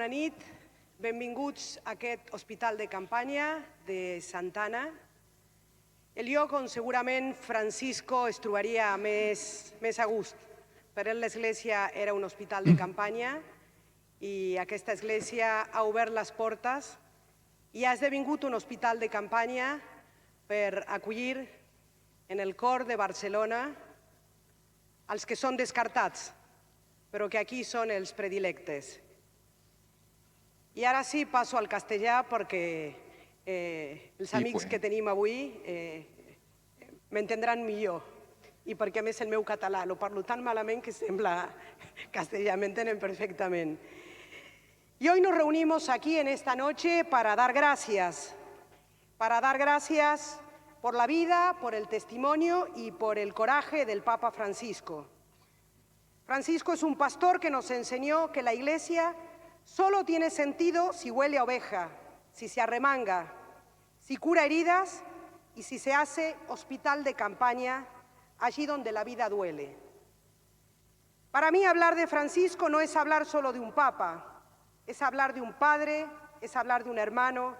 Bona nit, benvinguts a aquest hospital de campanya de Santa Anna, el lloc on segurament Francisco es trobaria més a gust. Per ell l'església era un hospital de campanya i aquesta església ha obert les portes i ha esdevingut un hospital de campanya per acollir en el cor de Barcelona els que són descartats, però que aquí són els predilectes. I ara sí, passo al castellà perquè els amics que tenim avui m'entendran millor i perquè a més el meu català lo parlo tan malament que sembla castellà, m'entenen perfectament. Y hoy nos reunimos aquí en esta noche para dar gracias por la vida, por el testimonio y por el coraje del Papa Francisco. Francisco es un pastor que nos enseñó que la Iglesia solo tiene sentido si huele a oveja, si se arremanga, si cura heridas y si se hace hospital de campaña allí donde la vida duele. Para mí hablar de Francisco no es hablar solo de un papa, es hablar de un padre, es hablar de un hermano,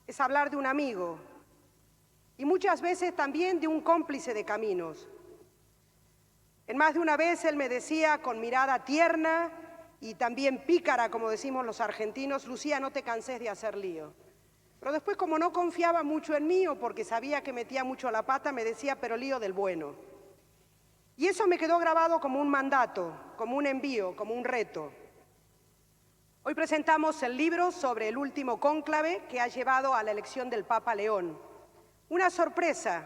es hablar de un amigo y muchas veces también de un cómplice de caminos. En más de una vez él me decía con mirada tierna y también pícara, como decimos los argentinos, Lucía, no te canses de hacer lío. Pero después, como no confiaba mucho en mí o porque sabía que metía mucho la pata, me decía, pero lío del bueno. Y eso me quedó grabado como un mandato, como un envío, como un reto. Hoy presentamos el libro sobre el último cónclave que ha llevado a la elección del Papa León. Una sorpresa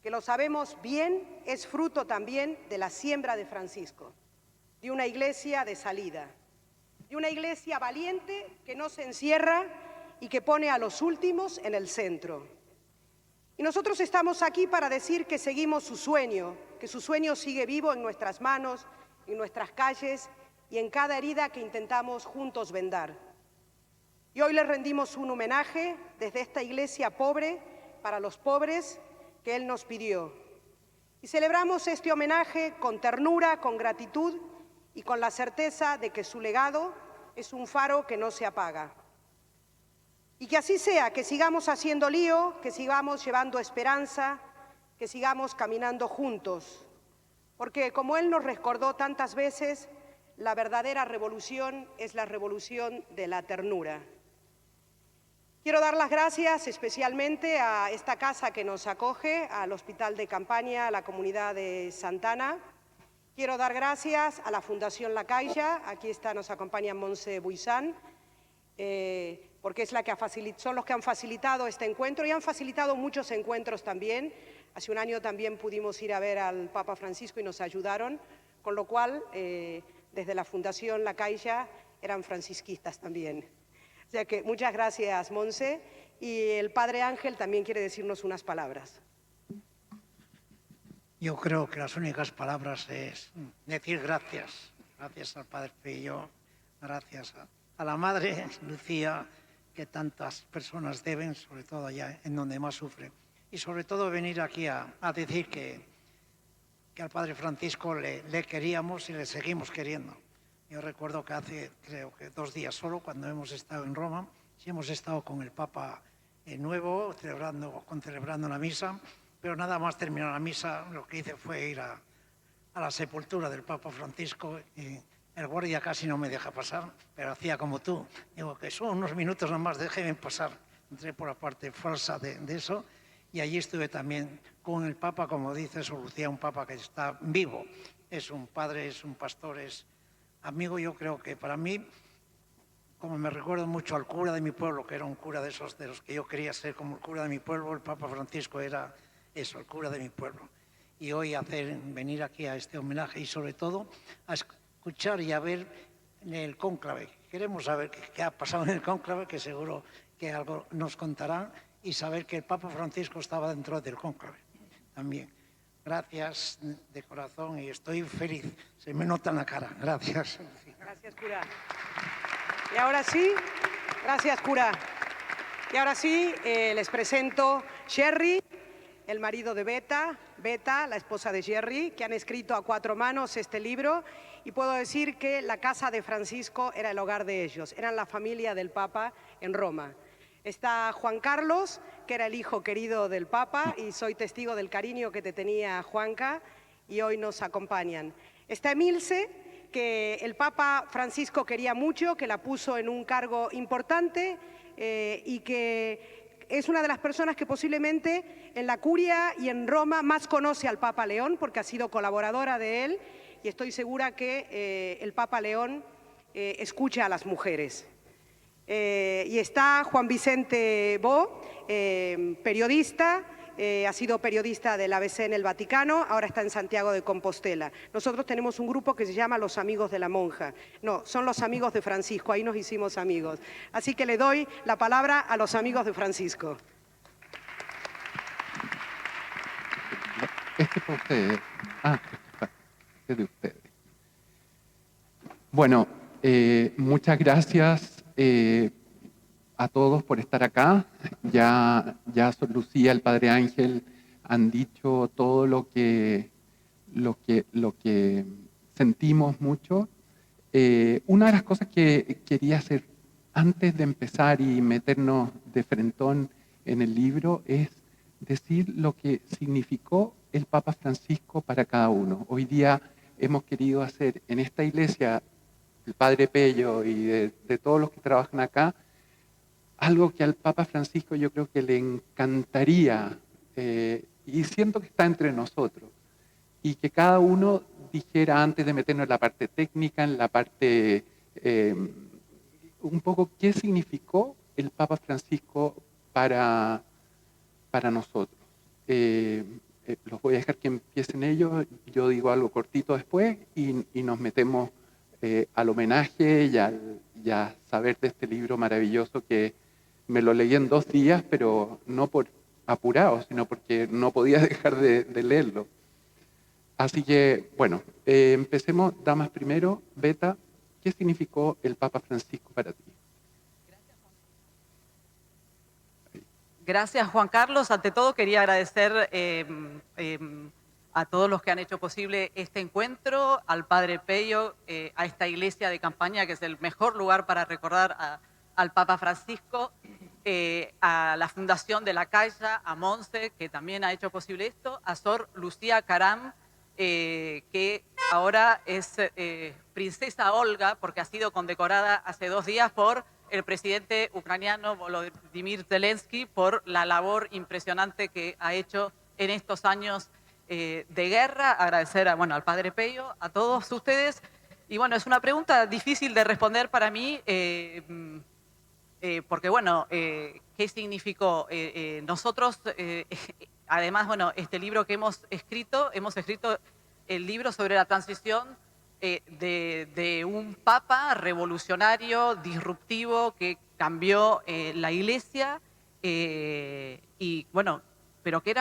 que lo sabemos bien, es fruto también de la siembra de Francisco, de una iglesia de salida, de una iglesia valiente que no se encierra y que pone a los últimos en el centro. Y nosotros estamos aquí para decir que seguimos su sueño, que su sueño sigue vivo en nuestras manos, en nuestras calles y en cada herida que intentamos juntos vendar. Y hoy le rendimos un homenaje desde esta iglesia pobre para los pobres que él nos pidió. Y celebramos este homenaje con ternura, con gratitud y con la certeza de que su legado es un faro que no se apaga. Y que así sea, que sigamos haciendo lío, que sigamos llevando esperanza, que sigamos caminando juntos. Porque como él nos recordó tantas veces, la verdadera revolución es la revolución de la ternura. Quiero dar las gracias especialmente a esta casa que nos acoge, al Hospital de Campaña, a la comunidad de Santa Anna. Quiero dar gracias a la Fundación La Caixa, aquí nos acompaña Montse Buisán, porque son los que han facilitado este encuentro y han facilitado muchos encuentros también. Hace un año también pudimos ir a ver al Papa Francisco y nos ayudaron, con lo cual desde la Fundación La Caixa eran francisquistas también. O sea que muchas gracias, Monse. Y el Padre Ángel también quiere decirnos unas palabras. Yo creo que las únicas palabras es decir gracias. Gracias al Padre Pío, gracias a la Madre Lucía, que tantas personas deben, sobre todo allá en donde más sufren. Y sobre todo venir aquí a decir que al Padre Francisco le queríamos y le seguimos queriendo. Yo recuerdo que hace, creo que 2 días solo, cuando hemos estado en Roma, sí hemos estado con el Papa nuevo, celebrando la misa, pero nada más terminar la misa, lo que hice fue ir a la sepultura del Papa Francisco y el guardia casi no me deja pasar, pero hacía como tú. Digo que son unos minutos nada más, déjenme pasar. Entré por la parte falsa de eso y allí estuve también con el Papa, como dice Lucía, un Papa que está vivo. Es un padre, es un pastor, es amigo. Yo creo que para mí, como me recuerdo mucho al cura de mi pueblo, que era un cura de esos de los que yo quería ser como el cura de mi pueblo, el Papa Francisco era eso, el cura de mi pueblo. Y hoy venir aquí a este homenaje y sobre todo a escuchar y a ver el cónclave. Queremos saber qué ha pasado en el cónclave, que seguro que algo nos contarán, y saber que el Papa Francisco estaba dentro del cónclave también. Gracias de corazón y estoy feliz. Se me nota en la cara. Gracias. Gracias, cura. Y ahora sí, gracias, cura. Y ahora sí, les presento Jerry, el marido de Beta, la esposa de Jerry, que han escrito a 4 manos este libro y puedo decir que la casa de Francisco era el hogar de ellos, eran la familia del Papa en Roma. Está Juan Carlos, que era el hijo querido del Papa, y soy testigo del cariño que te tenía Juanca, y hoy nos acompañan. Está Emilce, que el Papa Francisco quería mucho, que la puso en un cargo importante y que es una de las personas que posiblemente en la Curia y en Roma más conoce al Papa León, porque ha sido colaboradora de él, y estoy segura que el Papa León escucha a las mujeres. Y está Juan Vicente Bo, periodista, ha sido periodista del ABC en el Vaticano, ahora está en Santiago de Compostela. Nosotros tenemos un grupo que se llama Los Amigos de la Monja. No, son los amigos de Francisco, ahí nos hicimos amigos. Así que le doy la palabra a los amigos de Francisco. Este es para ustedes. Este es de ustedes. Bueno, muchas gracias a todos por estar acá. Ya Sor Lucía, el Padre Ángel han dicho todo lo que sentimos mucho. Una de las cosas que quería hacer antes de empezar y meternos de frentón en el libro es decir lo que significó el Papa Francisco para cada uno. Hoy día hemos querido hacer en esta iglesia, el Padre Pello y de todos los que trabajan acá, algo que al Papa Francisco yo creo que le encantaría, y siento que está entre nosotros, y que cada uno dijera antes de meternos en la parte técnica, en la parte, un poco qué significó el Papa Francisco para nosotros. Los voy a dejar que empiecen ellos, yo digo algo cortito después y nos metemos al homenaje y a saber de este libro maravilloso que me lo leí en 2 días, pero no por apurado, sino porque no podía dejar de leerlo. Así que, bueno, empecemos. Damas primero. Beta, ¿qué significó el Papa Francisco para ti? Gracias, Juan Carlos. Ante todo, quería agradecer a todos los que han hecho posible este encuentro, al Padre Pello, a esta iglesia de campaña, que es el mejor lugar para recordar al Papa Francisco, a la Fundación de la Caixa, a Monse, que también ha hecho posible esto, a Sor Lucía Caram, que ahora es princesa Olga, porque ha sido condecorada hace 2 días por el presidente ucraniano Volodymyr Zelensky por la labor impresionante que ha hecho en estos años de guerra. Agradecer al Padre Pello, a todos ustedes. Y bueno, es una pregunta difícil de responder para mí, porque bueno, ¿qué significó? Nosotros, además, bueno, este libro que hemos escrito el libro sobre la transición de un papa revolucionario, disruptivo, que cambió la iglesia, y bueno, pero que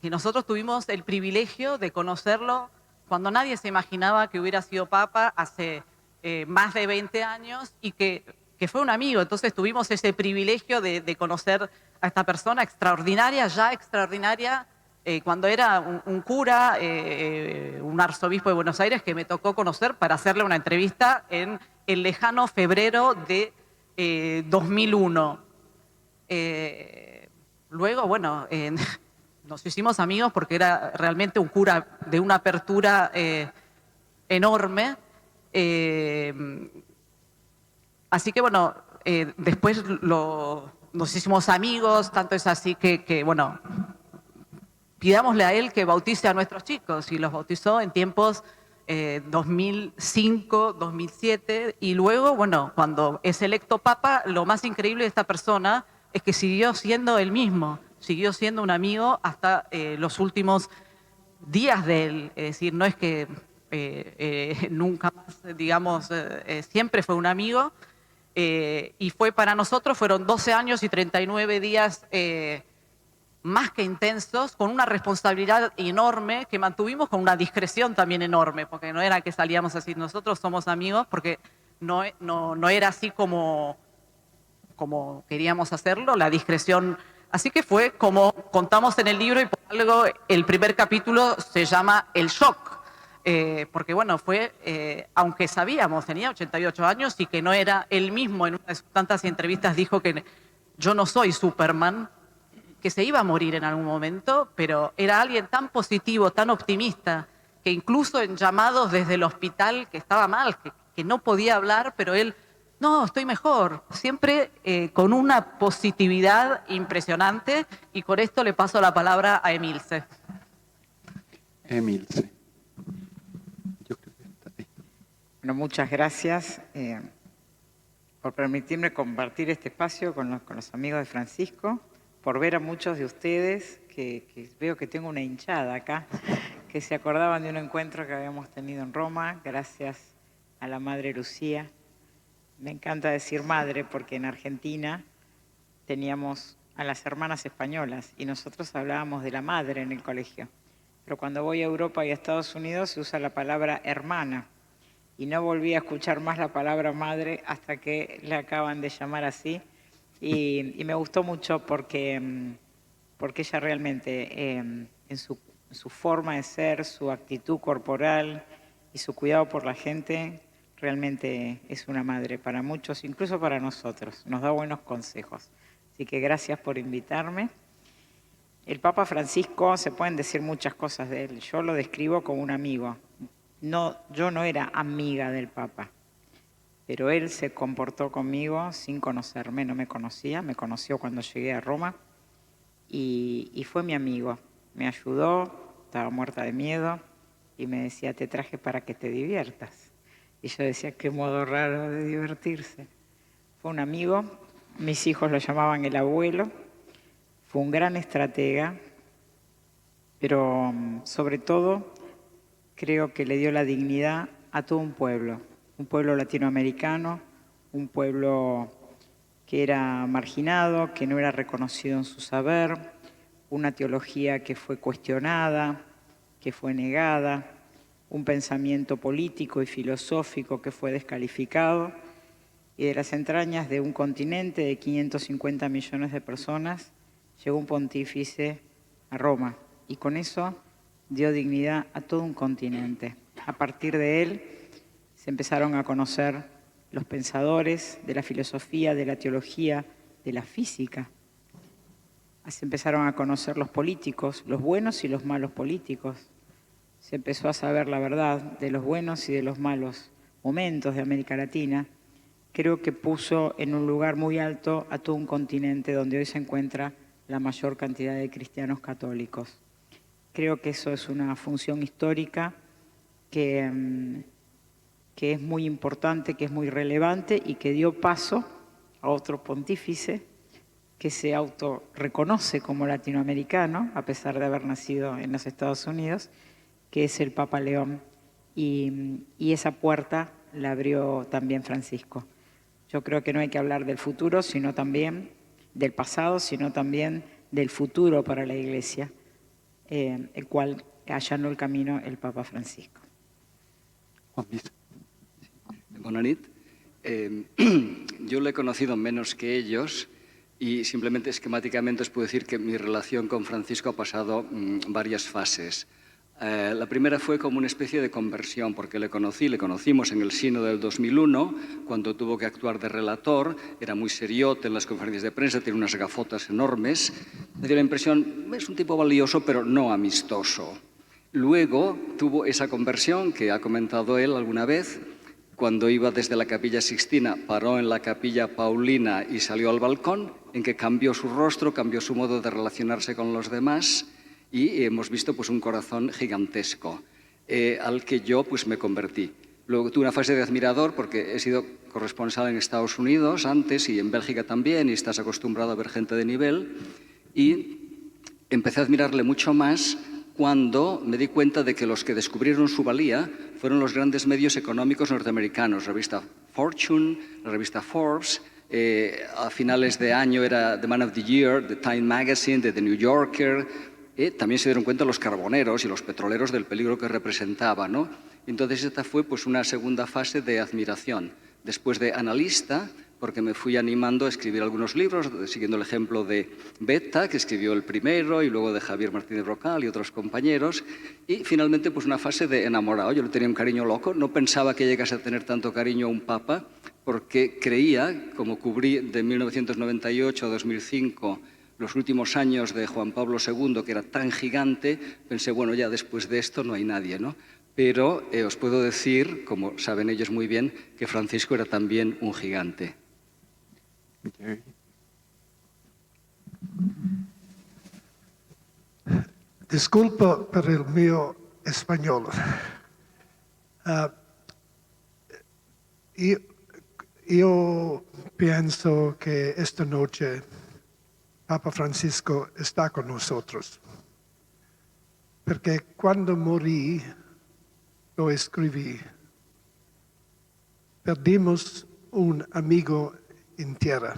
nosotros tuvimos el privilegio de conocerlo cuando nadie se imaginaba que hubiera sido papa hace más de 20 años y que fue un amigo. Entonces tuvimos ese privilegio de conocer a esta persona extraordinaria, cuando era un cura, un arzobispo de Buenos Aires, que me tocó conocer para hacerle una entrevista en el lejano febrero de 2001. Luego, bueno, nos hicimos amigos porque era realmente un cura de una apertura enorme. Así que, bueno, después nos hicimos amigos, tanto es así que bueno, pidámosle a él que bautice a nuestros chicos, y los bautizó en tiempos 2005, 2007, y luego, bueno, cuando es electo papa, lo más increíble de esta persona es que siguió siendo él mismo, siguió siendo un amigo hasta los últimos días de él. Es decir, no es que nunca más, digamos, siempre fue un amigo, y fue para nosotros, fueron 12 años y 39 días más que intensos, con una responsabilidad enorme que mantuvimos, con una discreción también enorme, porque no era que salíamos así, nosotros somos amigos, porque no era así como queríamos hacerlo, la discreción. Así que fue como contamos en el libro, y por algo el primer capítulo se llama El Shock, porque bueno, aunque sabíamos, tenía 88 años y que no era él mismo, en una de sus tantas entrevistas dijo que yo no soy Superman, que se iba a morir en algún momento, pero era alguien tan positivo, tan optimista, que incluso en llamados desde el hospital, que estaba mal, que no podía hablar, pero él, no, estoy mejor, siempre con una positividad impresionante, y con esto le paso la palabra a Emilce. Emilce. Yo creo que está ahí. Bueno, muchas gracias por permitirme compartir este espacio con los amigos de Francisco, por ver a muchos de ustedes, que veo que tengo una hinchada acá, que se acordaban de un encuentro que habíamos tenido en Roma, gracias a la Madre Lucía. Me encanta decir madre porque en Argentina teníamos a las hermanas españolas y nosotros hablábamos de la madre en el colegio. Pero cuando voy a Europa y a Estados Unidos se usa la palabra hermana. Y no volví a escuchar más la palabra madre hasta que le acaban de llamar así. Y me gustó mucho porque ella realmente, en su forma de ser, su actitud corporal y su cuidado por la gente, realmente es una madre para muchos, incluso para nosotros. Nos da buenos consejos. Así que gracias por invitarme. El Papa Francisco, se pueden decir muchas cosas de él. Yo lo describo como un amigo. No, yo no era amiga del Papa, pero él se comportó conmigo sin conocerme, no me conocía, me conoció cuando llegué a Roma y fue mi amigo. Me ayudó, estaba muerta de miedo y me decía, te traje para que te diviertas. Y yo decía, qué modo raro de divertirse. Fue un amigo, mis hijos lo llamaban el abuelo, fue un gran estratega, pero sobre todo creo que le dio la dignidad a todo un pueblo latinoamericano, un pueblo que era marginado, que no era reconocido en su saber, una teología que fue cuestionada, que fue negada, un pensamiento político y filosófico que fue descalificado, y de las entrañas de un continente de 550 millones de personas, llegó un pontífice a Roma, y con eso dio dignidad a todo un continente. A partir de él se empezaron a conocer los pensadores de la filosofía, de la teología, de la física. Se empezaron a conocer los políticos, los buenos y los malos políticos. Se empezó a saber la verdad de los buenos y de los malos momentos de América Latina. Creo que puso en un lugar muy alto a todo un continente donde hoy se encuentra la mayor cantidad de cristianos católicos. Creo que eso es una función histórica que es muy importante, que es muy relevante y que dio paso a otro pontífice que se autorreconoce como latinoamericano, a pesar de haber nacido en los Estados Unidos, que es el Papa León. Y esa puerta la abrió también Francisco. Yo creo que no hay que hablar del futuro, sino también del pasado, sino también del futuro para la Iglesia, el cual allanó el camino el Papa Francisco. Juan Luis. Bona nit. Yo le he conocido menos que ellos y simplemente esquemáticamente os puedo decir que mi relación con Francisco ha pasado varias fases. La primera fue como una especie de conversión, porque le conocimos en el Sínodo del 2001, cuando tuvo que actuar de relator, era muy seriote en las conferencias de prensa, tiene unas gafotas enormes. Me dio la impresión, es un tipo valioso, pero no amistoso. Luego tuvo esa conversión que ha comentado él alguna vez, cuando iba desde la Capilla Sixtina, paró en la Capilla Paulina y salió al balcón, en que cambió su rostro, cambió su modo de relacionarse con los demás, y hemos visto pues, un corazón gigantesco al que yo pues, me convertí. Luego tuve una fase de admirador porque he sido corresponsal en Estados Unidos antes y en Bélgica también, y estás acostumbrado a ver gente de nivel, y empecé a admirarle mucho más cuando me di cuenta de que los que descubrieron su valía fueron los grandes medios económicos norteamericanos, la revista Fortune, la revista Forbes, a finales de año era The Man of the Year, The Time Magazine, The New Yorker. También se dieron cuenta los carboneros y los petroleros del peligro que representaba, ¿no? Entonces esta fue pues, una segunda fase de admiración. Después de analista porque me fui animando a escribir algunos libros, siguiendo el ejemplo de Betta, que escribió el primero, y luego de Javier Martínez Brocal y otros compañeros, y finalmente pues una fase de enamorado. Yo le tenía un cariño loco, no pensaba que llegase a tener tanto cariño a un papa, porque creía, como cubrí de 1998 a 2005 los últimos años de Juan Pablo II, que era tan gigante, pensé, bueno, ya después de esto no hay nadie, ¿no? Pero os puedo decir, como saben ellos muy bien, que Francisco era también un gigante. Okay. Disculpa per il mio spagnolo. Io penso che esta noche Papa Francisco está con nosotros. Perché quando morì, lo escribí, perdimos un amigo en tierra,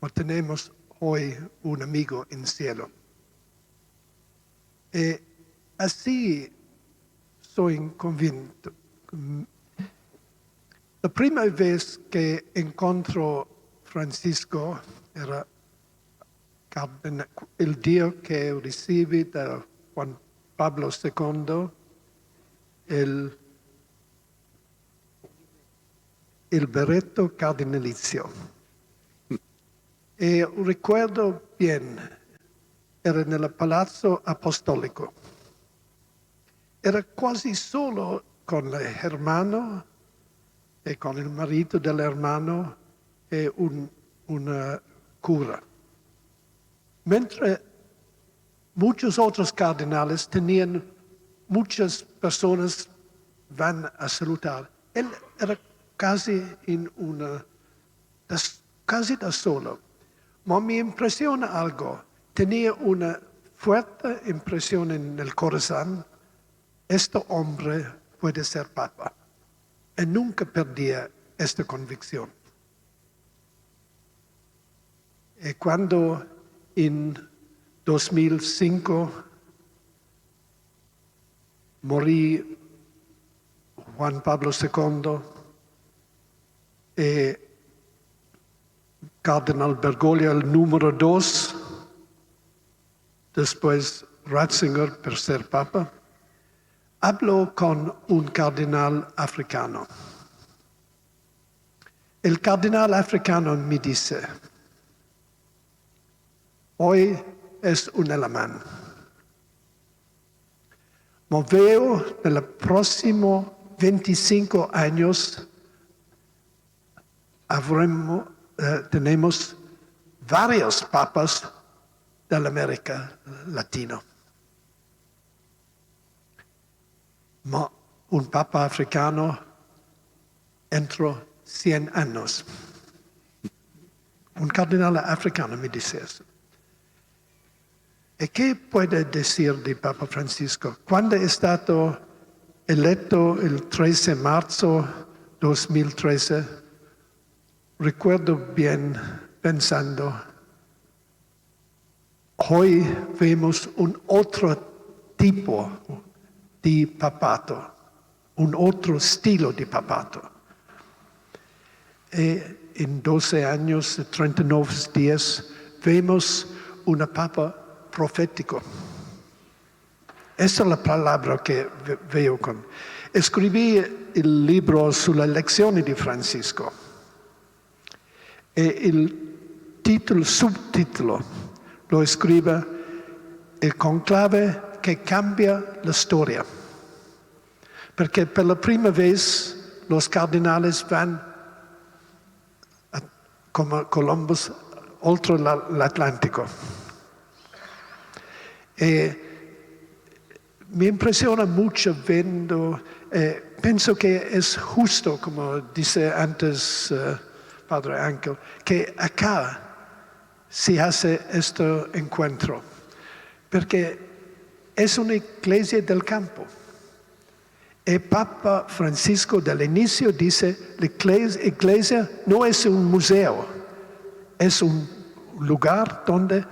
pero tenemos hoy un amigo en cielo. Y así soy convinto. La primera vez que encontró Francisco era el día que recibí de Juan Pablo II il berretto cardinalizio. E ricordo bien, era nel Palazzo Apostolico. Era quasi solo con l'hermano e con il marito dell'hermano e una cura. Mentre muchos otros cardenales tenían muchas personas van a saludar. Él era casi casi da solo. Ma mi impresiona algo. Tenía una fuerte impresión en el corazón. Este hombre puede ser papa. Y nunca perdía esta convicción. Y cuando en 2005 morí Juan Pablo II y Cardenal Bergoglio, el número 2, después Ratzinger per ser papa, habló con un cardenal africano. El cardenal africano me dice, hoy es un alemán. Ma veo en los próximos 25 años tenemos varios papas de la América Latina. Ma un papa africano entro 100 años. Un cardenal africano me dice eso. ¿Y qué puede decir de Papa Francisco? Cuando è stato eletto il 13 marzo 2013, recuerdo bien pensando, hoy vemos un otro tipo di papato, un otro estilo di papato. E in 12 años, 39 días, vemos una papa profético. Esa es la palabra que veo con. Escribí el libro sulla lezione di Francisco. E il subtítulo lo escribe El conclave che cambia la storia. Perché per la prima vez los cardenales van come Columbus oltre l'Atlantico. Me impresiona mucho viendo, pienso que es justo, como dice antes Padre Ángel, que acá se hace este encuentro, porque es una iglesia del campo. El Papa Francisco del inicio dice, la iglesia no es un museo, es un lugar donde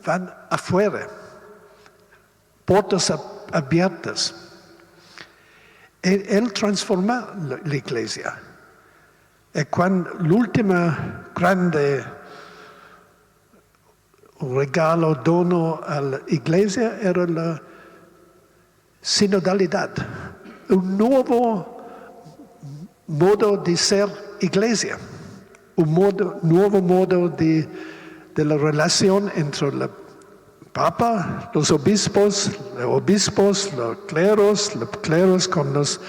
van afuera. Puertas abiertas. Él transformó la iglesia. E quando l'ultimo grande regalo, dono all'Iglesia era la sinodalità, un nuovo modo di ser Iglesia, un nuovo modo della relazione entre el Papa, los obispos, los cleros con los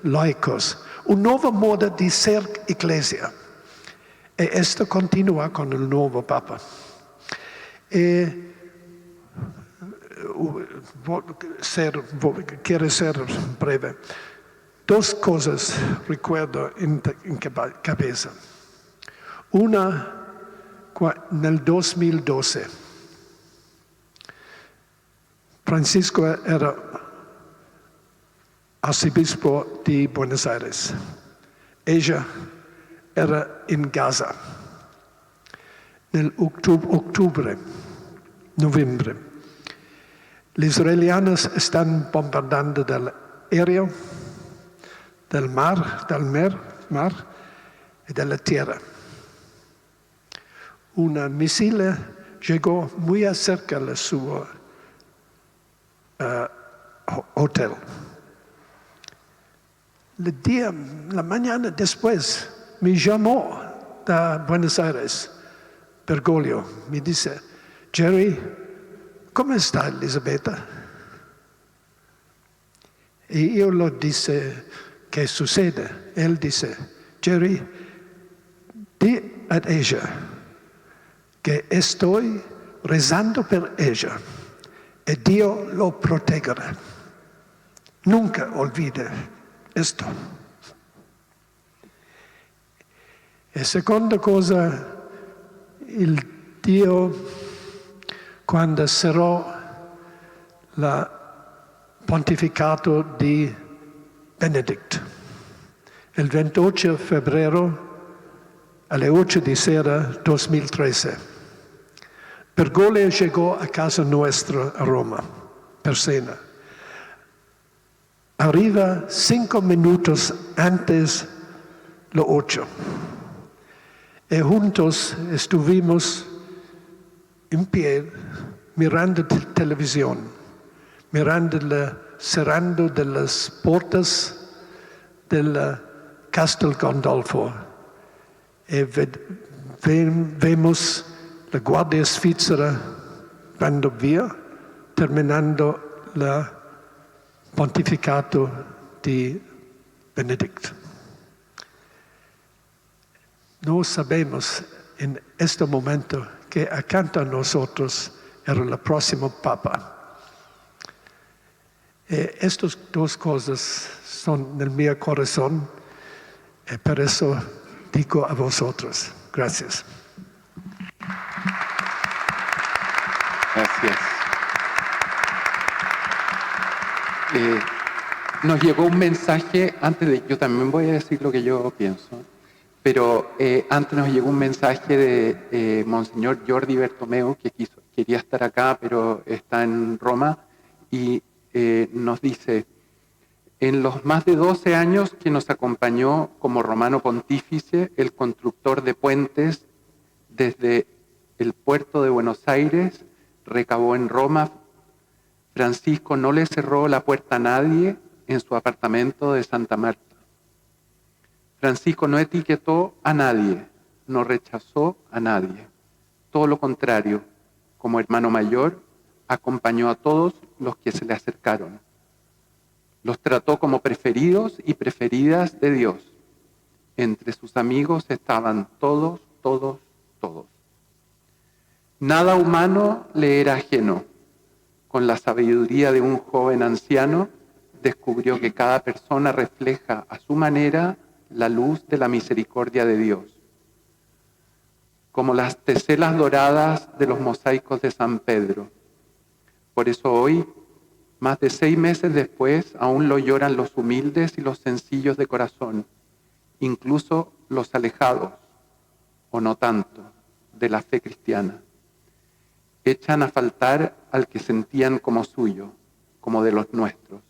laicos. Un nuovo modo di ser Iglesia. E esto continua con il nuovo Papa. E quiero ser breve. Dos cosas recuerdo en cabeza. Una, nel 2012, Francisco era arzobispo di Buenos Aires. Ella era in Gaza. Nel octubre, novembre, gli israeliani stanno bombardando dall'aereo, del mar e della terra. Un missile llegò muy cerca del suo hotel. La mañana después me llamó de Buenos Aires, Bergoglio, me dice, Jerry, ¿cómo está Elisabetta? Y yo lo dice, ¿qué sucede? Él dice, Jerry, di a ella que estoy rezando per ella e Dio lo proteggerà. Nunca olvide esto. E seconda cosa, il Dio, quando sarò il pontificato di Benedict, il 28 febbraio alle 8 di sera 2013, Bergoglio llegò a casa nuestra a Roma per cena. Arriva 5 minutos antes lo 8. Y juntos estuvimos en pie mirando televisión, mirando cerrando de las puertas del Castel Gandolfo. Y vemos la Guardia Svizzera andando via, terminando il pontificato di Benedict. Noi sabemos en este momento que accanto a nosotros era el próximo Papa. Estas dos cosas son en mi corazón y por eso digo a vosotros, gracias. Gracias. Nos llegó un mensaje, yo también voy a decir lo que yo pienso, pero antes nos llegó un mensaje de Monseñor Jordi Bertomeu, que quería estar acá, pero está en Roma, y nos dice, en los más de 12 años que nos acompañó como romano pontífice, el constructor de puentes desde el puerto de Buenos Aires, recabó en Roma, Francisco no le cerró la puerta a nadie en su apartamento de Santa Marta. Francisco no etiquetó a nadie, no rechazó a nadie. Todo lo contrario, como hermano mayor, acompañó a todos los que se le acercaron. Los trató como preferidos y preferidas de Dios. Entre sus amigos estaban todos. Nada humano le era ajeno. Con la sabiduría de un joven anciano, descubrió que cada persona refleja a su manera la luz de la misericordia de Dios. Como las teselas doradas de los mosaicos de San Pedro. Por eso hoy, más de 6 meses después, aún lo lloran los humildes y los sencillos de corazón, incluso los alejados, o no tanto, de la fe cristiana. Echan a faltar al que sentían como suyo, como de los nuestros.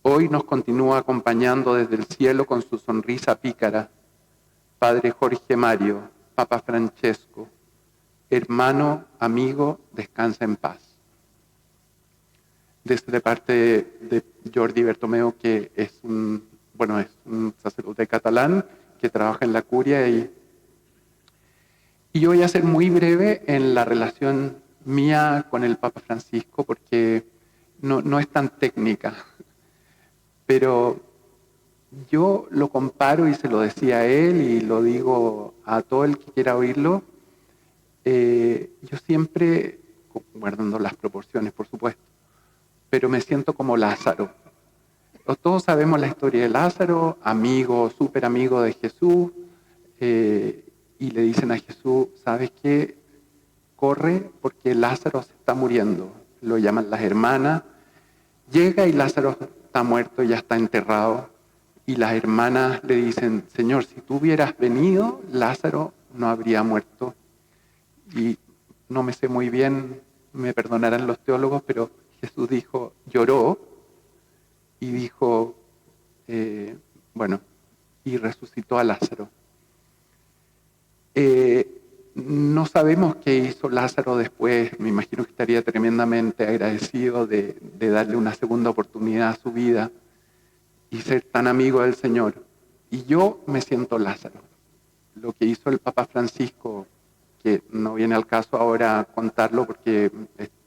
Hoy nos continúa acompañando desde el cielo con su sonrisa pícara, Padre Jorge Mario, Papa Francesco, hermano, amigo, descansa en paz. De parte de Jordi Bertomeu, que es un sacerdote catalán que trabaja en la curia, y yo voy a ser muy breve en la relación mía con el Papa Francisco porque no es tan técnica, pero yo lo comparo y se lo decía a él y lo digo a todo el que quiera oírlo. Yo siempre, guardando las proporciones por supuesto, pero me siento como Lázaro. Todos sabemos la historia de Lázaro, amigo, súper amigo de Jesús, y le dicen a Jesús, ¿sabes qué? Corre porque Lázaro se está muriendo. Lo llaman las hermanas. Llega y Lázaro está muerto, ya está enterrado. Y las hermanas le dicen, Señor, si tú hubieras venido, Lázaro no habría muerto. Y no me sé muy bien, me perdonarán los teólogos, pero Jesús dijo, lloró y dijo, y resucitó a Lázaro. No sabemos qué hizo Lázaro después, me imagino que estaría tremendamente agradecido de darle una segunda oportunidad a su vida y ser tan amigo del Señor. Y yo me siento Lázaro. Lo que hizo el Papa Francisco, que no viene al caso ahora contarlo porque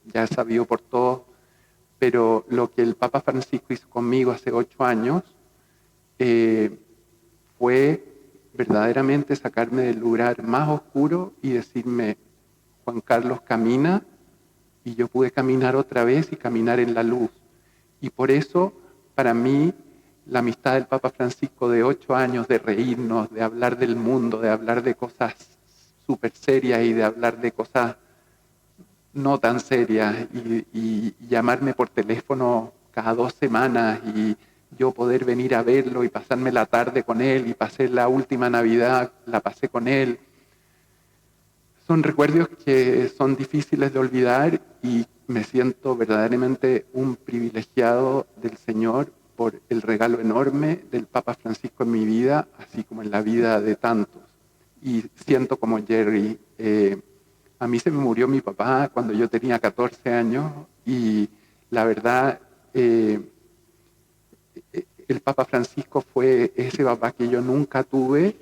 ya es sabido por todos, pero lo que el Papa Francisco hizo conmigo hace 8 años fue verdaderamente sacarme del lugar más oscuro y decirme, Juan Carlos, camina, y yo pude caminar otra vez y caminar en la luz. Y por eso, para mí, la amistad del Papa Francisco de 8 años, de reírnos, de hablar del mundo, de hablar de cosas súper serias y de hablar de cosas no tan serias, y llamarme por teléfono cada 2 semanas y yo poder venir a verlo y pasarme la tarde con él, y pasé la última Navidad, la pasé con él. Son recuerdos que son difíciles de olvidar y me siento verdaderamente un privilegiado del Señor por el regalo enorme del Papa Francisco en mi vida, así como en la vida de tantos. Y siento como Jerry, a mí se me murió mi papá cuando yo tenía 14 años y la verdad, el Papa Francisco fue ese papá que yo nunca tuve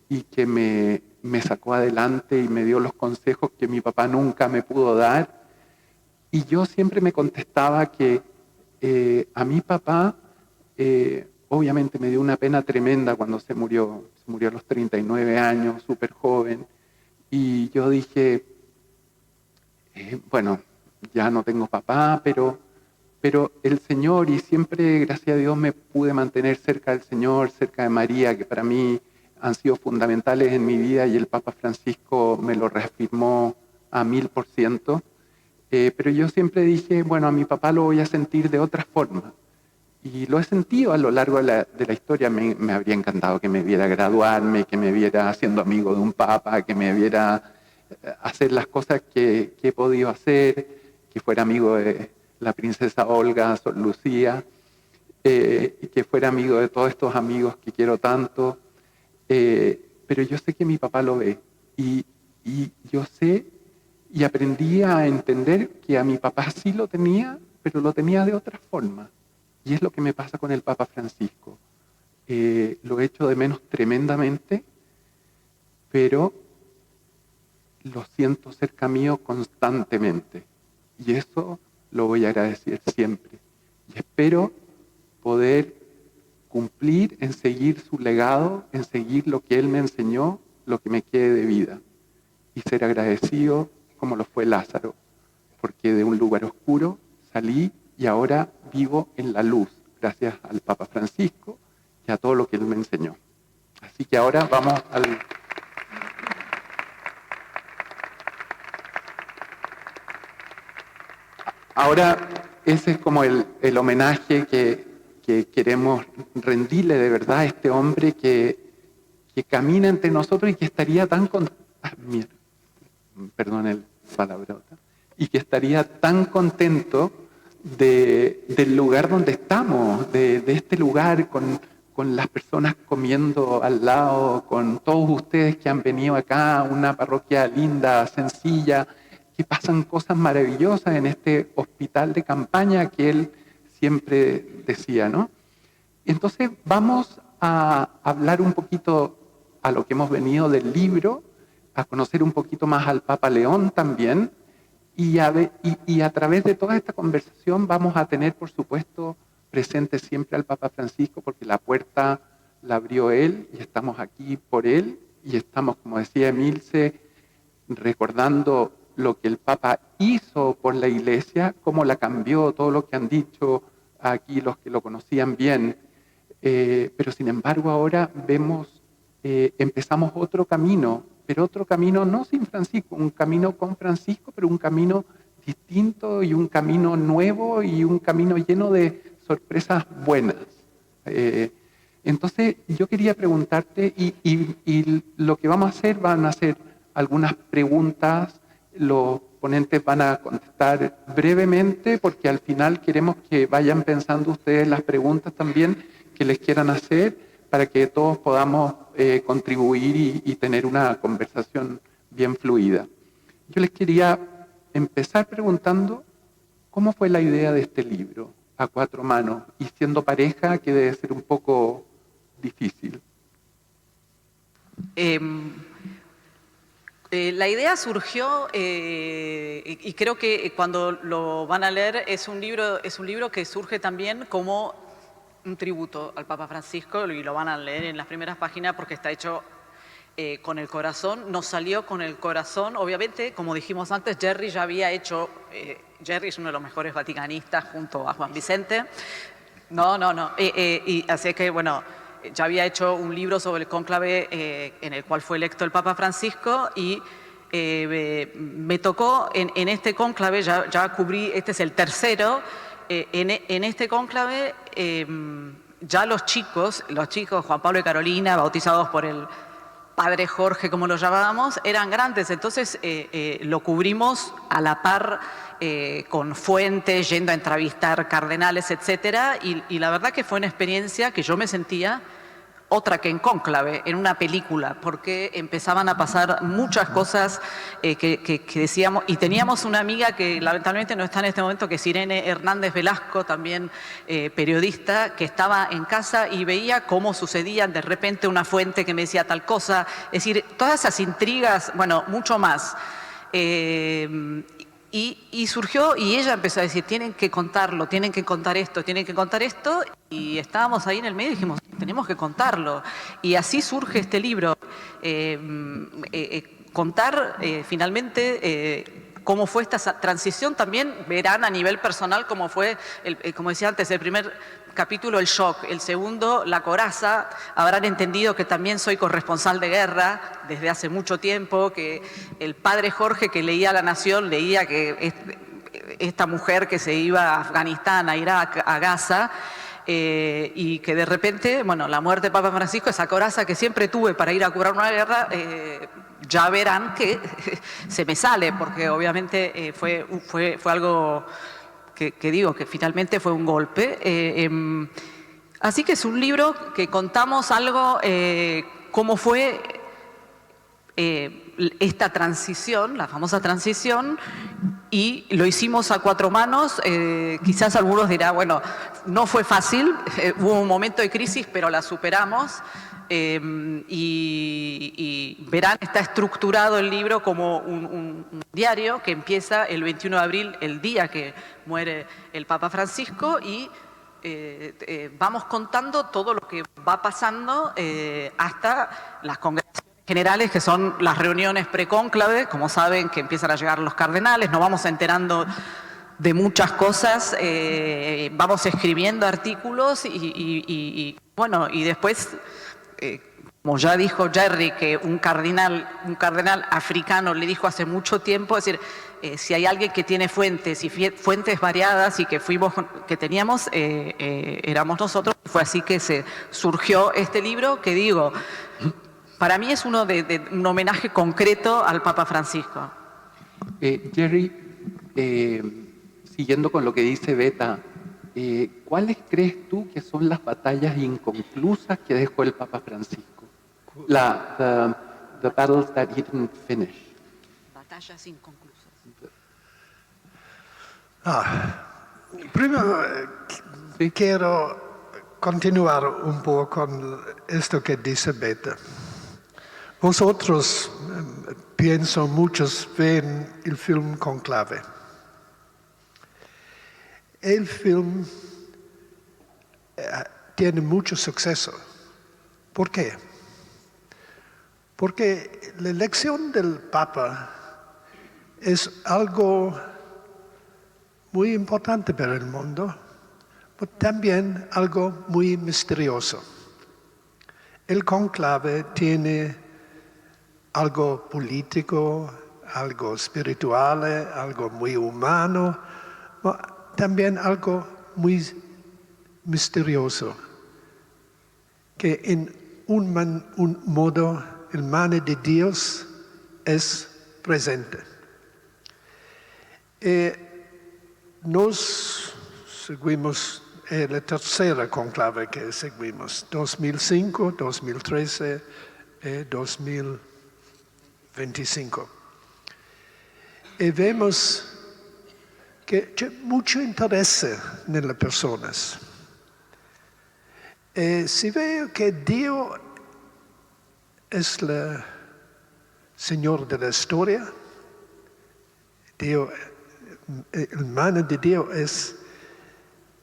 y que me sacó adelante y me dio los consejos que mi papá nunca me pudo dar. Y yo siempre me contestaba que a mi papá, obviamente me dio una pena tremenda cuando se murió a los 39 años, súper joven. Y yo dije, ya no tengo papá, pero el Señor, y siempre, gracias a Dios, me pude mantener cerca del Señor, cerca de María, que para mí han sido fundamentales en mi vida, y el Papa Francisco me lo reafirmó a 1000%. Pero yo siempre dije, a mi papá lo voy a sentir de otra forma. Y lo he sentido a lo largo de la historia. Me habría encantado que me viera graduarme, que me viera siendo amigo de un papa, que me viera hacer las cosas que he podido hacer, que fuera amigo de la princesa Olga, Sor Lucía, y que fuera amigo de todos estos amigos que quiero tanto. Pero yo sé que mi papá lo ve. Y yo sé y aprendí a entender que a mi papá sí lo tenía, pero lo tenía de otra forma. Y es lo que me pasa con el Papa Francisco. Lo echo de menos tremendamente, pero lo siento cerca mío constantemente. Y eso lo voy a agradecer siempre. Y espero poder cumplir en seguir su legado, en seguir lo que él me enseñó, lo que me quede de vida. Y ser agradecido como lo fue Lázaro, porque de un lugar oscuro salí y ahora vivo en la luz, gracias al Papa Francisco y a todo lo que él me enseñó. Así que ahora vamos al... Ahora ese es como el homenaje que queremos rendirle de verdad a este hombre que camina entre nosotros y que estaría tan perdón el palabrota, y que estaría tan contento del lugar donde estamos, de este lugar con con las personas comiendo al lado, con todos ustedes que han venido acá, una parroquia linda, sencilla, que pasan cosas maravillosas en este hospital de campaña que él siempre decía, ¿no? Entonces vamos a hablar un poquito a lo que hemos venido del libro, a conocer un poquito más al Papa León también, y a través de toda esta conversación vamos a tener, por supuesto, presente siempre al Papa Francisco, porque la puerta la abrió él y estamos aquí por él, y estamos, como decía Emilce, recordando lo que el Papa hizo por la Iglesia, cómo la cambió, todo lo que han dicho aquí los que lo conocían bien. Pero sin embargo ahora vemos, empezamos otro camino, pero otro camino no sin Francisco, un camino con Francisco, pero un camino distinto y un camino nuevo y un camino lleno de sorpresas buenas. Entonces yo quería preguntarte, y lo que vamos a hacer, van a hacer algunas preguntas, los ponentes van a contestar brevemente, porque al final queremos que vayan pensando ustedes las preguntas también que les quieran hacer, para que todos podamos contribuir y tener una conversación bien fluida. Yo les quería empezar preguntando, ¿cómo fue la idea de este libro, A Cuatro Manos? Y siendo pareja, que debe ser un poco difícil. La idea surgió, y creo que cuando lo van a leer, es un libro que surge también como un tributo al Papa Francisco, y lo van a leer en las primeras páginas porque está hecho con el corazón. Nos salió con el corazón. Obviamente, como dijimos antes, Jerry ya había hecho, Jerry es uno de los mejores vaticanistas junto a Juan Vicente. Y así que, bueno, ya había hecho un libro sobre el cónclave en el cual fue electo el Papa Francisco, y me tocó en este cónclave, ya cubrí, este es el tercero, en este cónclave ya los chicos, Juan Pablo y Carolina, bautizados por el Padre Jorge, como lo llamábamos, eran grandes, entonces lo cubrimos a la par con fuentes, yendo a entrevistar cardenales, etcétera, y la verdad que fue una experiencia que yo me sentía otra que en cónclave, en una película, porque empezaban a pasar muchas cosas que decíamos, y teníamos una amiga que lamentablemente no está en este momento, que es Irene Hernández Velasco, también periodista, que estaba en casa y veía cómo sucedían de repente una fuente que me decía tal cosa, es decir, todas esas intrigas, bueno, mucho más. Y surgió, y ella empezó a decir, tienen que contarlo, tienen que contar esto, tienen que contar esto, y estábamos ahí en el medio y dijimos, tenemos que contarlo. Y así surge este libro, contar finalmente cómo fue esta transición. También verán a nivel personal cómo fue, como decía antes, el primer capítulo, el shock; el segundo, la coraza. Habrán entendido que también soy corresponsal de guerra desde hace mucho tiempo, que el padre Jorge, que leía La Nación, leía que esta mujer que se iba a Afganistán, a Irak, a Gaza, y que de repente, bueno, la muerte de Papa Francisco, esa coraza que siempre tuve para ir a curar una guerra, ya verán que se me sale, porque obviamente fue algo que digo, que finalmente fue un golpe. Así que es un libro que contamos algo, cómo fue esta transición, la famosa transición, y lo hicimos a cuatro manos. Quizás algunos dirán, bueno, no fue fácil, hubo un momento de crisis, pero la superamos. Y verán, está estructurado el libro como un diario que empieza el 21 de abril, el día que muere el Papa Francisco, y vamos contando todo lo que va pasando hasta las congregaciones generales, que son las reuniones precónclave, como saben, que empiezan a llegar los cardenales. Nos vamos enterando de muchas cosas, vamos escribiendo artículos y bueno, y después, como ya dijo Jerry, que un cardenal africano le dijo hace mucho tiempo, es decir, si hay alguien que tiene fuentes, y fuentes variadas, y que teníamos, éramos nosotros. Fue así que se surgió este libro, que digo, para mí es un homenaje concreto al Papa Francisco. Jerry, siguiendo con lo que dice Beta, ¿cuáles crees tú que son las batallas inconclusas que dejó el Papa Francisco? The battles that he didn't finish. Batallas inconclusas. Primero, Sí. quiero continuar un poco con esto que dice Beta. Vosotros, pienso, muchos ven el film Conclave. El film tiene mucho suceso. ¿Por qué? Porque la elección del Papa es algo muy importante para el mundo, pero también algo muy misterioso. El conclave tiene algo político, algo espiritual, algo muy humano, pero también algo muy misterioso, que en un modo el mano de Dios es presente. Nos seguimos la tercera conclave que seguimos, 2005, 2013 y 2025. Y vemos que hay mucho interés en las personas. Si veo que Dios es el Señor de la historia, Dios, el mano de Dios es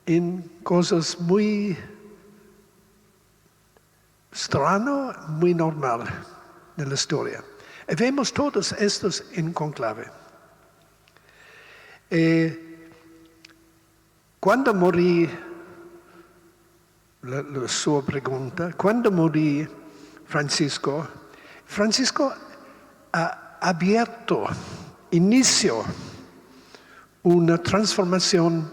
en cosas muy extrañas, muy normales en la historia. Y vemos todos estos en conclave. Cuando morí, la sua pregunta, cuando morí Francisco ha abierto, inició una transformación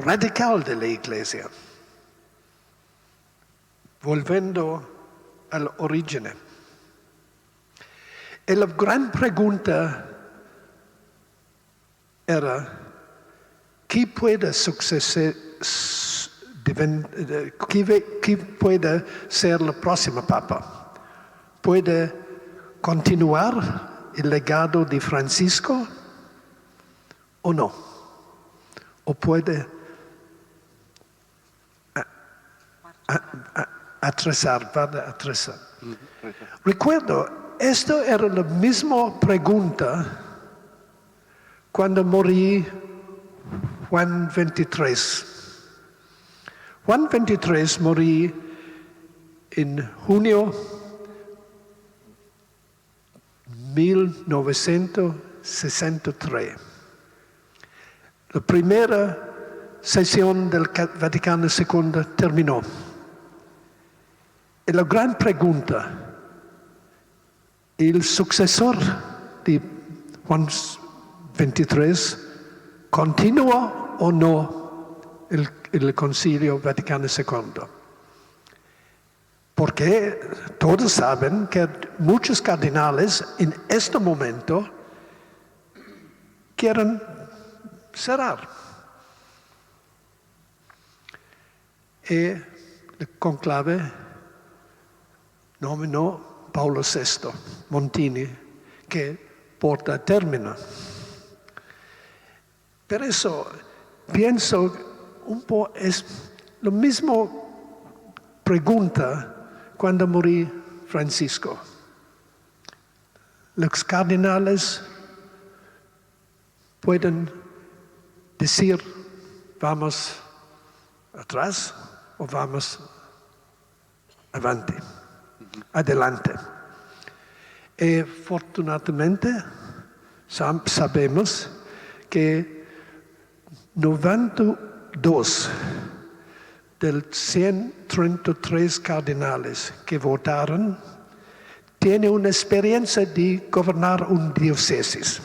radical de la Iglesia, volviendo al origen. Y la gran pregunta era, ¿quién puede puede ser el próximo Papa? ¿Puede continuar el legado de Francisco o no? ¿O puede atrasar? Recuerdo, esto era la misma pregunta cuando morí Juan 23. Juan 23 morí en junio 1963. La primera sesión del Vaticano II terminó. Y la gran pregunta, ¿el sucesor de Juan 23 continúa o no el Concilio Vaticano II? Porque todos saben que muchos cardenales en este momento quieren cerrar. Y el conclave nominó Paulo VI Montini, que porta a término. Por eso pienso un poco, es lo mismo pregunta cuando morí Francisco. Los cardenales pueden decir, vamos atrás o vamos adelante. Y afortunadamente sabemos que 92 de 133 cardenales que votaron tienen una experiencia de gobernar una diócesis.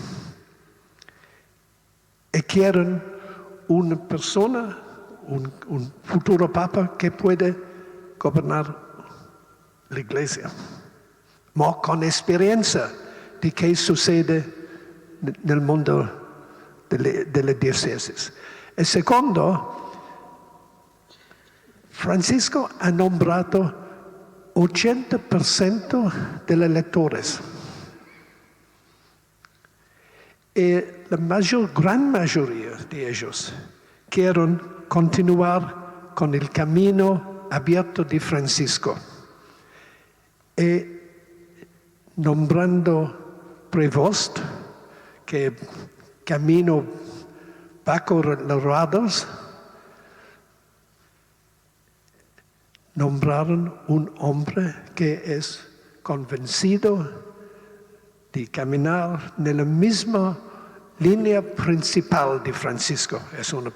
Y quieren una persona, un futuro papa que puede gobernar la iglesia, con experiencia de qué sucede en el mundo de la diócesis. El segundo, Francisco ha nombrado 80% de los electores. Y la gran mayoría de ellos quieren continuar con el camino abierto de Francisco. Y nombrando Prevost, que camino Paco Larrados, nombraron un hombre que es convencido de caminar en la misma línea principal de Francisco. Es una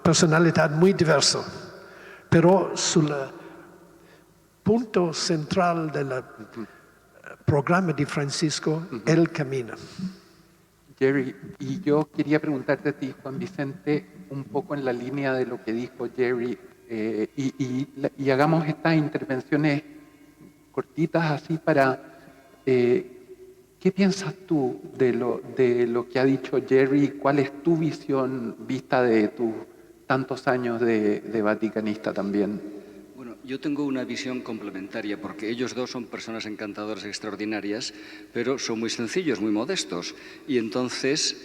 personalidad muy diversa, pero su punto central del programa de Francisco, él camina. Jerry, y yo quería preguntarte a ti, Juan Vicente, un poco en la línea de lo que dijo Jerry, y hagamos estas intervenciones cortitas así para... ¿Qué piensas tú de lo que ha dicho Jerry? ¿Cuál es tu visión vista de tus tantos años de vaticanista también? Bueno, yo tengo una visión complementaria porque ellos dos son personas encantadoras, extraordinarias, pero son muy sencillos, muy modestos. Y entonces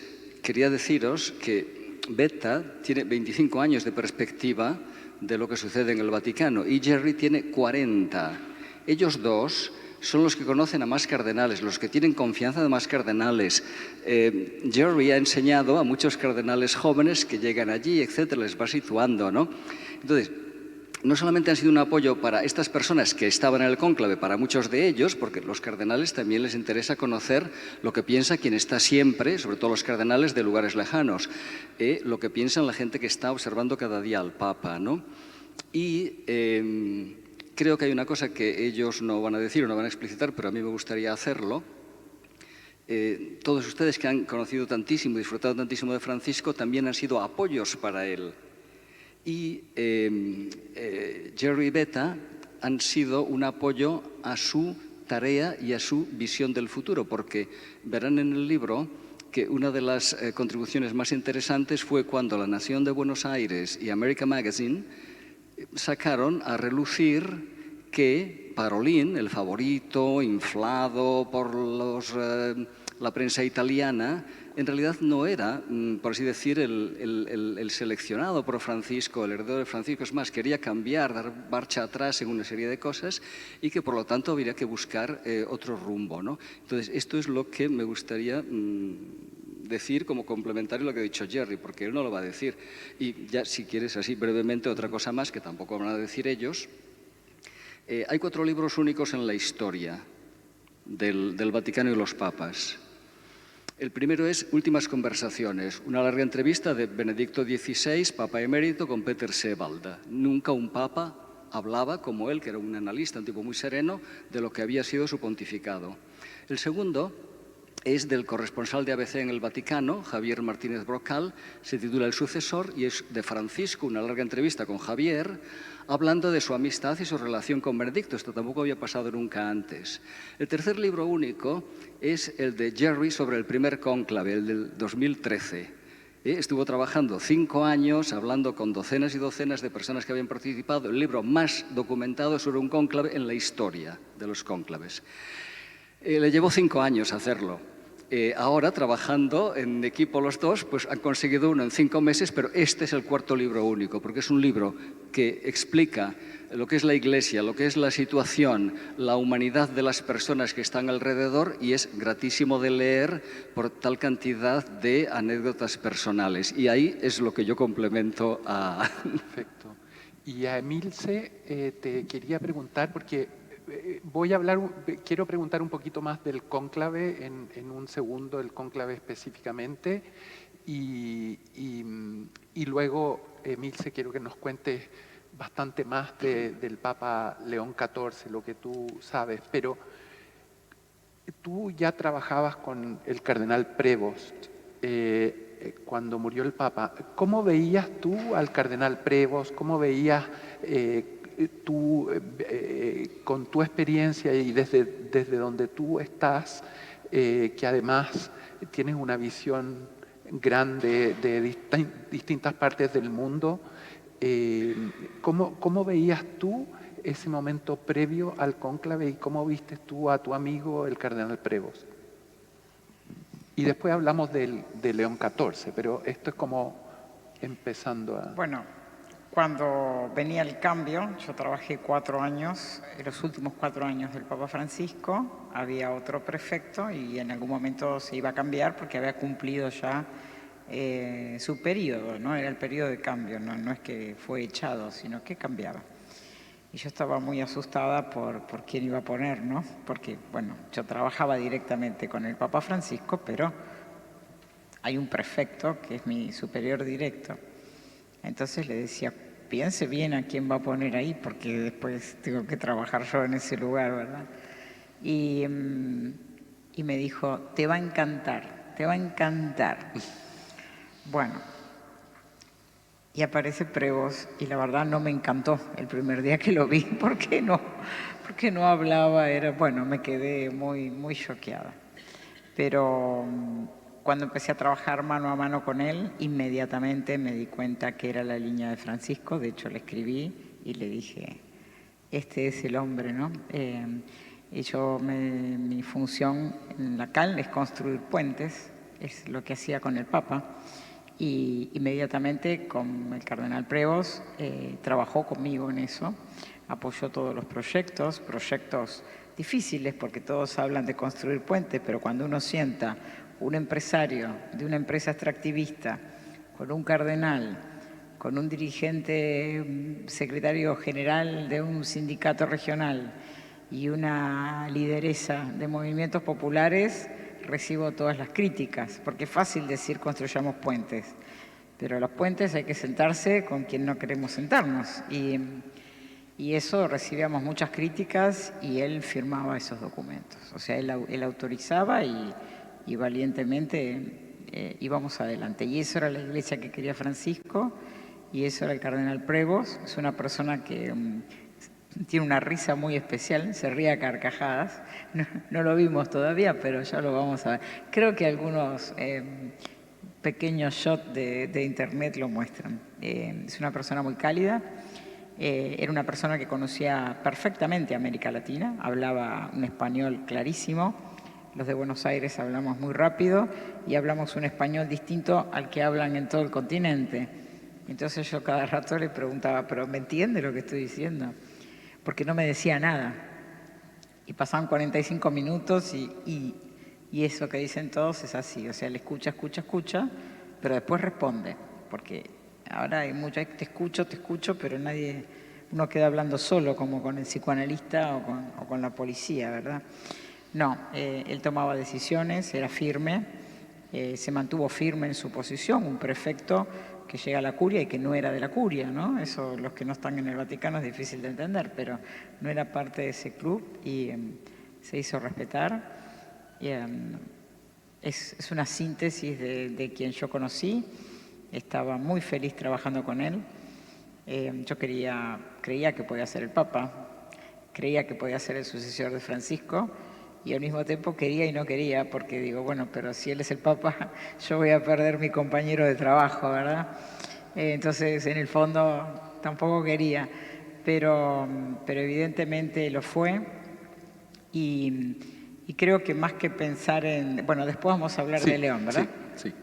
quería deciros que Betta tiene 25 años de perspectiva de lo que sucede en el Vaticano y Jerry tiene 40. Ellos dos son los que conocen a más cardenales, los que tienen confianza de más cardenales. Jerry ha enseñado a muchos cardenales jóvenes que llegan allí, etcétera, les va situando, ¿no? Entonces, no solamente han sido un apoyo para estas personas que estaban en el cónclave, para muchos de ellos, porque los cardenales también les interesa conocer lo que piensa quien está siempre, sobre todo los cardenales de lugares lejanos, lo que piensa la gente que está observando cada día al Papa, ¿no? Y creo que hay una cosa que ellos no van a decir o no van a explicitar, pero a mí me gustaría hacerlo. Todos ustedes que han conocido tantísimo y disfrutado tantísimo de Francisco también han sido apoyos para él. Y Jerry y Betta han sido un apoyo a su tarea y a su visión del futuro, porque verán en el libro que una de las contribuciones más interesantes fue cuando La Nación de Buenos Aires y America Magazine sacaron a relucir que Parolin, el favorito, inflado por la prensa italiana, en realidad no era, por así decir, el seleccionado por Francisco, el heredero de Francisco. Es más, quería cambiar, dar marcha atrás en una serie de cosas y que por lo tanto habría que buscar otro rumbo, ¿no? Entonces, esto es lo que me gustaría decir como complementario a lo que ha dicho Jerry, porque él no lo va a decir. Y ya, si quieres, así brevemente, otra cosa más que tampoco van a decir ellos. Hay 4 libros únicos en la historia del Vaticano y los papas. El primero es Últimas conversaciones, una larga entrevista de Benedicto XVI, Papa emérito, con Peter Sebald. Nunca un papa hablaba como él, que era un analista, un tipo muy sereno, de lo que había sido su pontificado. El segundo es del corresponsal de ABC en el Vaticano, Javier Martínez Brocal, se titula El sucesor y es de Francisco, una larga entrevista con Javier, hablando de su amistad y su relación con Benedicto. Esto tampoco había pasado nunca antes. El tercer libro único es el de Jerry sobre el primer cónclave, el del 2013. Estuvo trabajando 5 años, hablando con docenas y docenas de personas que habían participado, el libro más documentado sobre un cónclave en la historia de los cónclaves. Le llevó 5 años hacerlo. Ahora, trabajando en equipo los dos, pues han conseguido uno en 5 meses, pero este es el 4.º libro único, porque es un libro que explica lo que es la Iglesia, lo que es la situación, la humanidad de las personas que están alrededor, y es gratísimo de leer por tal cantidad de anécdotas personales. Y ahí es lo que yo complemento a... Perfecto. Y a Emilce te quería preguntar, porque quiero preguntar un poquito más del cónclave en un segundo, el cónclave específicamente, y luego, Emilce, quiero que nos cuentes bastante más del Papa León XIV, lo que tú sabes, pero tú ya trabajabas con el cardenal Prevost cuando murió el Papa. ¿Cómo veías tú al cardenal Prevost? ¿Cómo veías tú, con tu experiencia y desde donde tú estás, que además tienes una visión grande de distintas partes del mundo. ¿Cómo veías tú ese momento previo al cónclave y cómo viste tú a tu amigo el cardenal Prevost? Y después hablamos de León XIV, pero esto es como empezando a... Bueno, cuando venía el cambio, yo trabajé 4 años, en los últimos 4 años del Papa Francisco, había otro prefecto y en algún momento se iba a cambiar porque había cumplido ya su periodo, ¿no? Era el periodo de cambio, no es que fue echado, sino que cambiaba. Y yo estaba muy asustada por quién iba a poner, ¿no? Porque, bueno, yo trabajaba directamente con el Papa Francisco, pero hay un prefecto que es mi superior directo. Entonces le decía, piense bien a quién va a poner ahí, porque después tengo que trabajar yo en ese lugar, ¿verdad? Y me dijo, te va a encantar, te va a encantar. Bueno, y aparece Prevost, y la verdad no me encantó el primer día que lo vi, porque no hablaba, bueno, me quedé muy, muy choqueada. Pero cuando empecé a trabajar mano a mano con él, inmediatamente me di cuenta que era la línea de Francisco. De hecho, le escribí y le dije, este es el hombre, ¿no? Y mi función en la CAL es construir puentes, es lo que hacía con el Papa. Y inmediatamente con el cardenal Prevost trabajó conmigo en eso, apoyó todos los proyectos difíciles porque todos hablan de construir puentes, pero cuando uno sienta un empresario de una empresa extractivista con un cardenal, con un dirigente, secretario general de un sindicato regional y una lideresa de movimientos populares, recibo todas las críticas, porque es fácil decir construyamos puentes, pero los puentes hay que sentarse con quien no queremos sentarnos. Y eso recibíamos muchas críticas y él firmaba esos documentos. O sea, él autorizaba y valientemente íbamos adelante. Y eso era la iglesia que quería Francisco y eso era el cardenal Prevost. Es una persona que tiene una risa muy especial, se ríe a carcajadas. No lo vimos todavía, pero ya lo vamos a ver. Creo que algunos pequeños shots de internet lo muestran. Es una persona muy cálida. Era una persona que conocía perfectamente América Latina, hablaba un español clarísimo. Los de Buenos Aires hablamos muy rápido y hablamos un español distinto al que hablan en todo el continente. Entonces yo cada rato le preguntaba, ¿pero me entiende lo que estoy diciendo? Porque no me decía nada. Y pasaban 45 minutos y eso que dicen todos es así. O sea, él escucha, pero después responde. Porque ahora hay mucho, te escucho, pero uno queda hablando solo, como con el psicoanalista o con la policía, ¿verdad? No, él tomaba decisiones, era firme, se mantuvo firme en su posición, un prefecto que llega a la curia y que no era de la curia, ¿no? Eso, los que no están en el Vaticano es difícil de entender, pero no era parte de ese club y se hizo respetar. Y, es una síntesis de quien yo conocí, estaba muy feliz trabajando con él. Yo creía que podía ser el Papa, creía que podía ser el sucesor de Francisco y al mismo tiempo quería y no quería porque digo, bueno, pero si él es el Papa, yo voy a perder mi compañero de trabajo, ¿verdad? Entonces, en el fondo, tampoco quería, pero evidentemente lo fue y creo que más que pensar en... Bueno, después vamos a hablar de León, ¿verdad? Sí.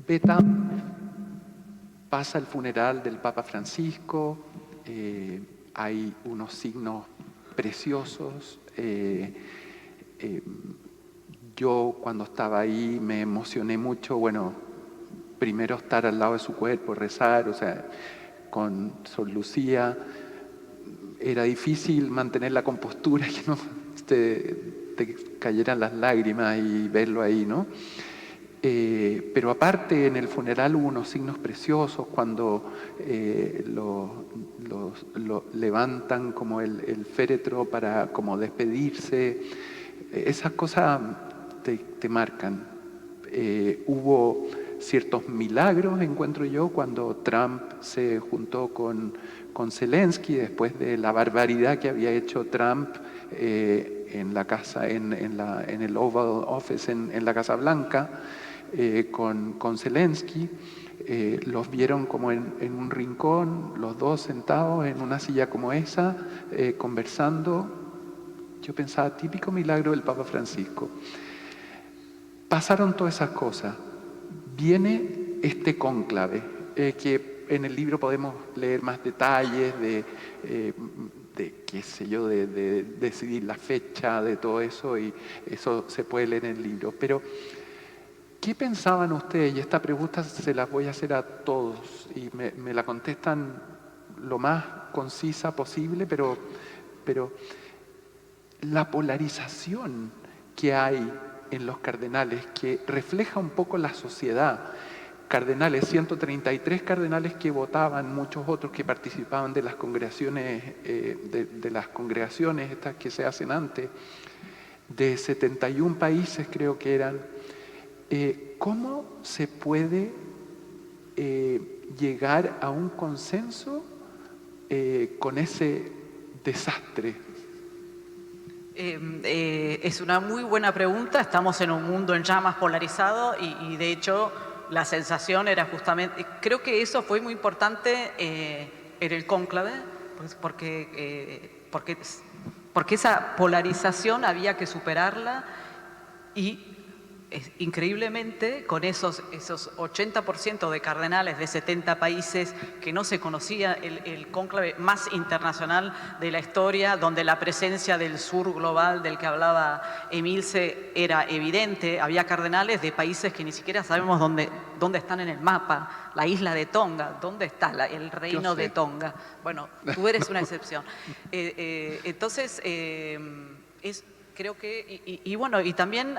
Beta, pasa el funeral del Papa Francisco, hay unos signos preciosos. Yo cuando estaba ahí me emocioné mucho, bueno, primero estar al lado de su cuerpo, rezar, o sea, con Sor Lucía. Era difícil mantener la compostura, que no te cayeran las lágrimas y verlo ahí, ¿no? Pero aparte en el funeral hubo unos signos preciosos cuando lo levantan como el féretro para como despedirse. Esas cosas te marcan. Hubo ciertos milagros, encuentro yo, cuando Trump se juntó con Zelensky después de la barbaridad que había hecho Trump en la casa, en el Oval Office, en la Casa Blanca, con Zelensky. Los vieron como en un rincón, los dos sentados en una silla como esa, conversando. Yo pensaba, típico milagro del Papa Francisco. Pasaron todas esas cosas. Viene este cónclave, que en el libro podemos leer más detalles de qué sé yo, de decidir la fecha, de todo eso, y eso se puede leer en el libro. Pero, ¿qué pensaban ustedes? Y esta pregunta se las voy a hacer a todos, y me la contestan lo más concisa posible, pero la polarización que hay en los cardenales, que refleja un poco la sociedad. Cardenales, 133 cardenales que votaban, muchos otros que participaban de las congregaciones, de las congregaciones estas que se hacen antes, de 71 países creo que eran. ¿Cómo se puede llegar a un consenso con ese desastre? Es una muy buena pregunta. Estamos en un mundo en llamas polarizado y de hecho la sensación era justamente, creo que eso fue muy importante en el cónclave, porque esa polarización había que superarla y increíblemente con esos 80% de cardenales de 70 países que no se conocía, el cónclave más internacional de la historia, donde la presencia del sur global del que hablaba Emilce era evidente. Había cardenales de países que ni siquiera sabemos dónde están en el mapa. La isla de Tonga, ¿dónde está el reino de Tonga? Bueno, tú eres una excepción. Entonces, creo que, bueno, y también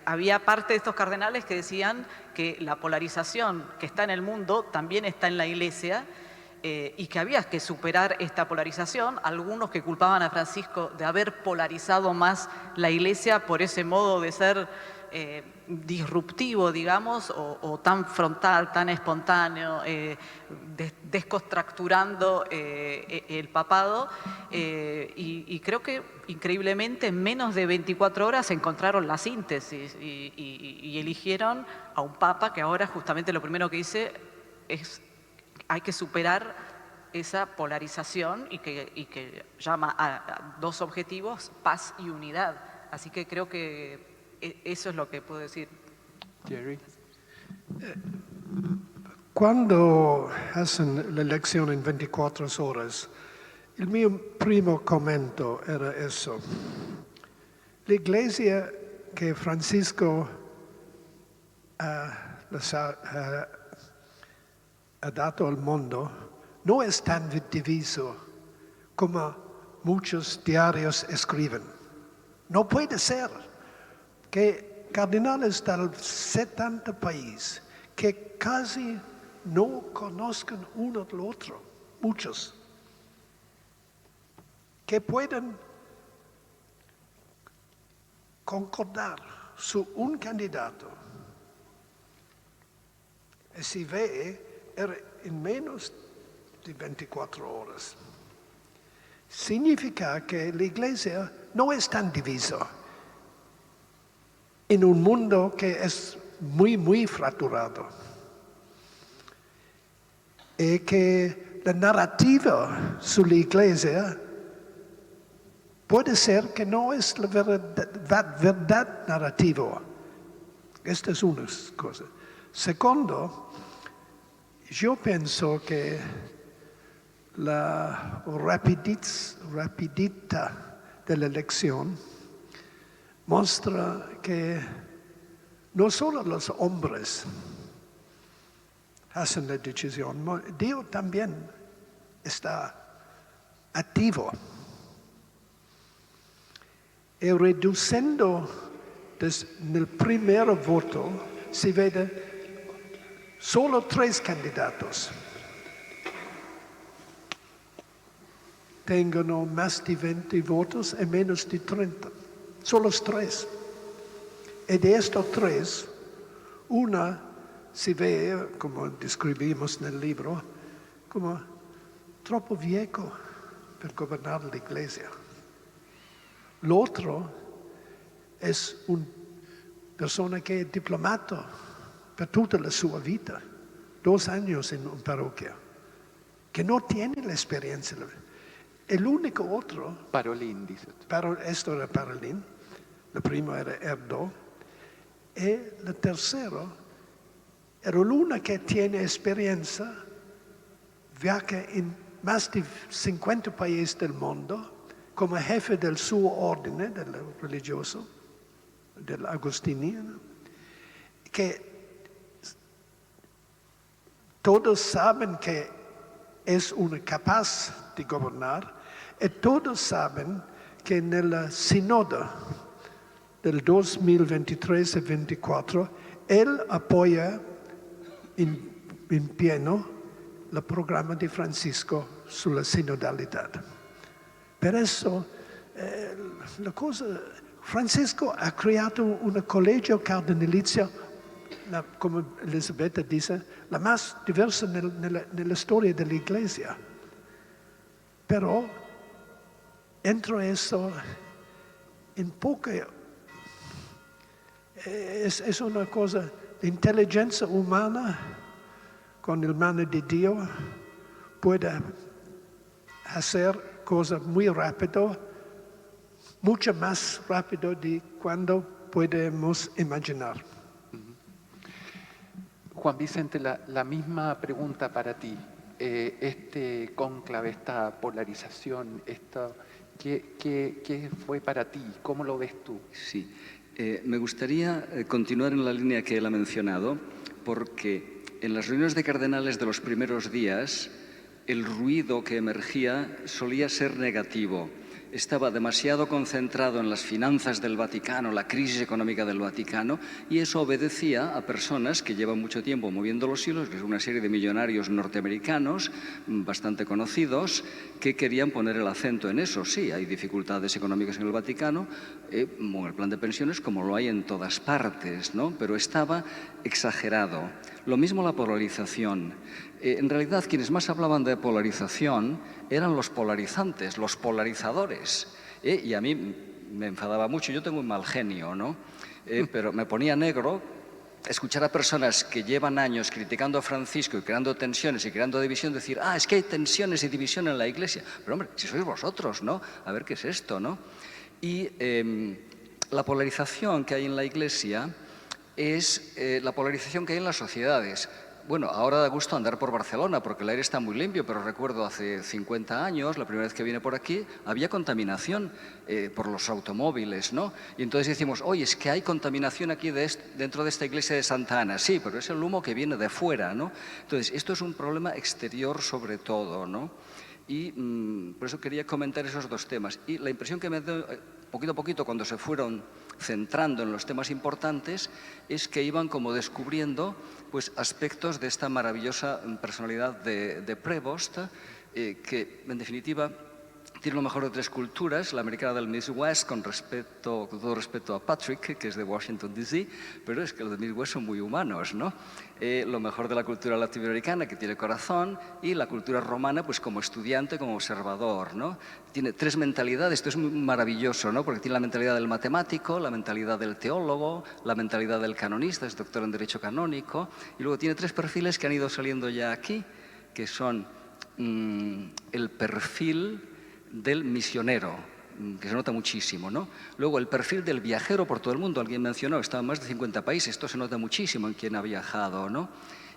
había parte de estos cardenales que decían que la polarización que está en el mundo también está en la Iglesia y que había que superar esta polarización. Algunos que culpaban a Francisco de haber polarizado más la Iglesia por ese modo de ser disruptivo, digamos, o tan frontal, tan espontáneo, descontracturando el papado. Y creo que increíblemente en menos de 24 horas encontraron la síntesis y eligieron a un papa que ahora justamente lo primero que dice es hay que superar esa polarización y que llama a dos objetivos, paz y unidad. Así que creo que eso es lo que puedo decir. Jerry. Cuando hacen la elección en 24 horas, el mio primo commento era eso. La iglesia que Francisco ha dato al mundo no es tan diviso como muchos diarios escriben. No puede ser que cardenales del 70 países que casi no conozcan uno del otro, muchos, que puedan concordar sobre un candidato. Y si ve, era en menos de 24 horas. Significa que la Iglesia no es tan divisa en un mundo que es muy, muy fracturado. Y que la narrativa sobre la Iglesia puede ser que no es la verdad narrativa. Esta es una cosa. Segundo, yo pienso que la rapidita de la elección muestra que no solo los hombres hacen la decisión, Dios también está activo. Y reduciendo en el primer voto, se ve solo 3 candidatos. Tengan más de 20 votos y menos de 30. Solo 3. Y de estos 3, una se ve, como describimos en el libro, como troppo viejo para gobernar la iglesia. L'altro es una persona che è diplomato per tutta la sua vita, 2 años in una parrocchia, che non tiene l'esperienza. E l'unico altro, Parolín, dice. questo era Parolin, il primo era Erdo, e il terzo era l'uno che tiene esperienza, viaggia in più di 50 paesi del mondo, come jefe del suo ordine, del religioso, dell'Agostiniano, che todos saben que es una capaz de gobernar y todos saben que en el sínodo del 2023 y 2024 él apoya en pieno el programa de Francisco sulla sinodalidad. Per eso, Francisco ha creato un colegio cardinalizio, come Elisabetta dice, la más diversa nella storia dell'Iglesia. Però, entro eso, in poco, es una cosa de inteligencia humana con el mano de Dios, puede hacer cosas muy rápido, mucho más rápido de cuando podemos imaginar. Juan Vicente, la misma pregunta para ti. Este cónclave, esta polarización, ¿qué fue para ti? ¿Cómo lo ves tú? Sí, me gustaría continuar en la línea que él ha mencionado, porque en las reuniones de cardenales de los primeros días, el ruido que emergía solía ser negativo. Estaba demasiado concentrado en las finanzas del Vaticano, la crisis económica del Vaticano, y eso obedecía a personas que llevan mucho tiempo moviendo los hilos, que es una serie de millonarios norteamericanos bastante conocidos, que querían poner el acento en eso. Sí, hay dificultades económicas en el Vaticano, con el plan de pensiones, como lo hay en todas partes, ¿no? Pero estaba exagerado. Lo mismo la polarización. En realidad, quienes más hablaban de polarización eran los polarizantes, los polarizadores. Y a mí me enfadaba mucho. Yo tengo un mal genio, ¿no? Pero me ponía negro escuchar a personas que llevan años criticando a Francisco y creando tensiones y creando división, decir, es que hay tensiones y división en la Iglesia. Pero, hombre, si sois vosotros, ¿no? A ver qué es esto, ¿no? Y la polarización que hay en la Iglesia es la polarización que hay en las sociedades. Bueno, ahora da gusto andar por Barcelona porque el aire está muy limpio, pero recuerdo hace 50 años, la primera vez que vine por aquí, había contaminación por los automóviles, ¿no? Y entonces decimos, oye, es que hay contaminación aquí dentro de esta iglesia de Santa Ana. Sí, pero es el humo que viene de fuera, ¿no? Entonces, esto es un problema exterior sobre todo, ¿no? Y por eso quería comentar esos dos temas. Y la impresión que me dio, poquito a poquito, cuando se fueron centrando en los temas importantes, es que iban como descubriendo pues, aspectos de esta maravillosa personalidad de Prevost, que en definitiva tiene lo mejor de 3 culturas, la americana del Midwest, con todo respeto a Patrick, que es de Washington, D.C., pero es que los del Midwest son muy humanos, ¿no? Lo mejor de la cultura latinoamericana, que tiene corazón, y la cultura romana, pues como estudiante, como observador, ¿no? Tiene 3 mentalidades, esto es muy maravilloso, ¿no? Porque tiene la mentalidad del matemático, la mentalidad del teólogo, la mentalidad del canonista, es doctor en Derecho Canónico, y luego tiene 3 perfiles que han ido saliendo ya aquí, que son el perfil del misionero, que se nota muchísimo, ¿no? Luego el perfil del viajero por todo el mundo, alguien mencionó, estaba en más de 50 países, esto se nota muchísimo en quien ha viajado, ¿no?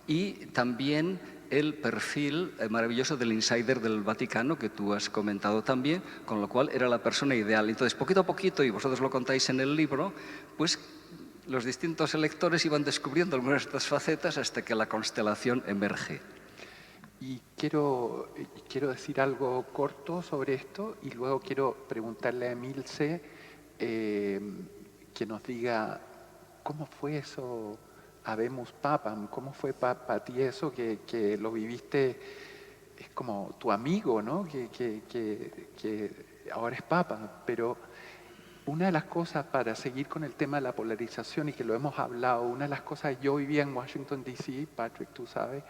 Y también el perfil maravilloso del insider del Vaticano, que tú has comentado también, con lo cual era la persona ideal. Entonces, poquito a poquito, y vosotros lo contáis en el libro, pues los distintos electores iban descubriendo algunas de estas facetas hasta que la constelación emerge. Y quiero decir algo corto sobre esto y luego quiero preguntarle a Emilce que nos diga cómo fue eso, Habemus Papam, cómo fue para ti eso que lo viviste, es como tu amigo, ¿no? Que ahora es Papa, pero una de las cosas para seguir con el tema de la polarización y que lo hemos hablado, una de las cosas, yo vivía en Washington, D.C., Patrick, tú sabes,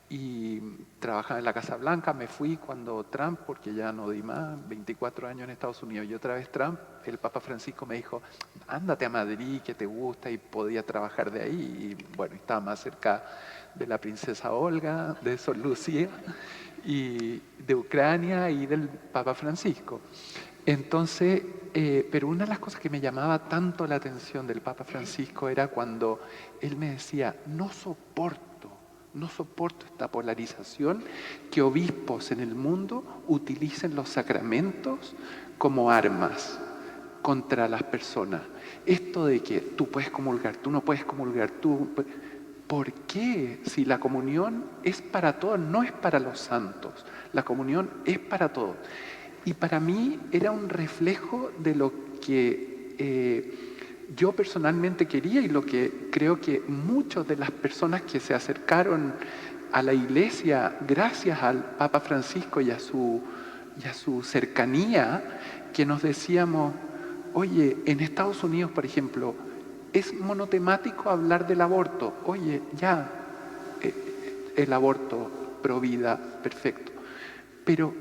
y trabajaba en la Casa Blanca. Me fui cuando Trump, porque ya no di más, 24 años en Estados Unidos, y otra vez Trump, el Papa Francisco me dijo, ándate a Madrid, que te gusta, y podía trabajar de ahí. Y bueno, estaba más cerca de la princesa Olga, de Sor Lucía, y de Ucrania y del Papa Francisco. Entonces, pero una de las cosas que me llamaba tanto la atención del Papa Francisco era cuando él me decía, no soporto esta polarización, que obispos en el mundo utilicen los sacramentos como armas contra las personas. Esto de que tú puedes comulgar, tú no puedes comulgar, ¿por qué? Si la comunión es para todos, no es para los santos. La comunión es para todos. Y para mí era un reflejo de lo que yo personalmente quería y lo que creo que muchas de las personas que se acercaron a la Iglesia gracias al Papa Francisco y a su cercanía, que nos decíamos, oye, en Estados Unidos, por ejemplo, es monotemático hablar del aborto. Oye, ya, el aborto pro vida, perfecto. Pero,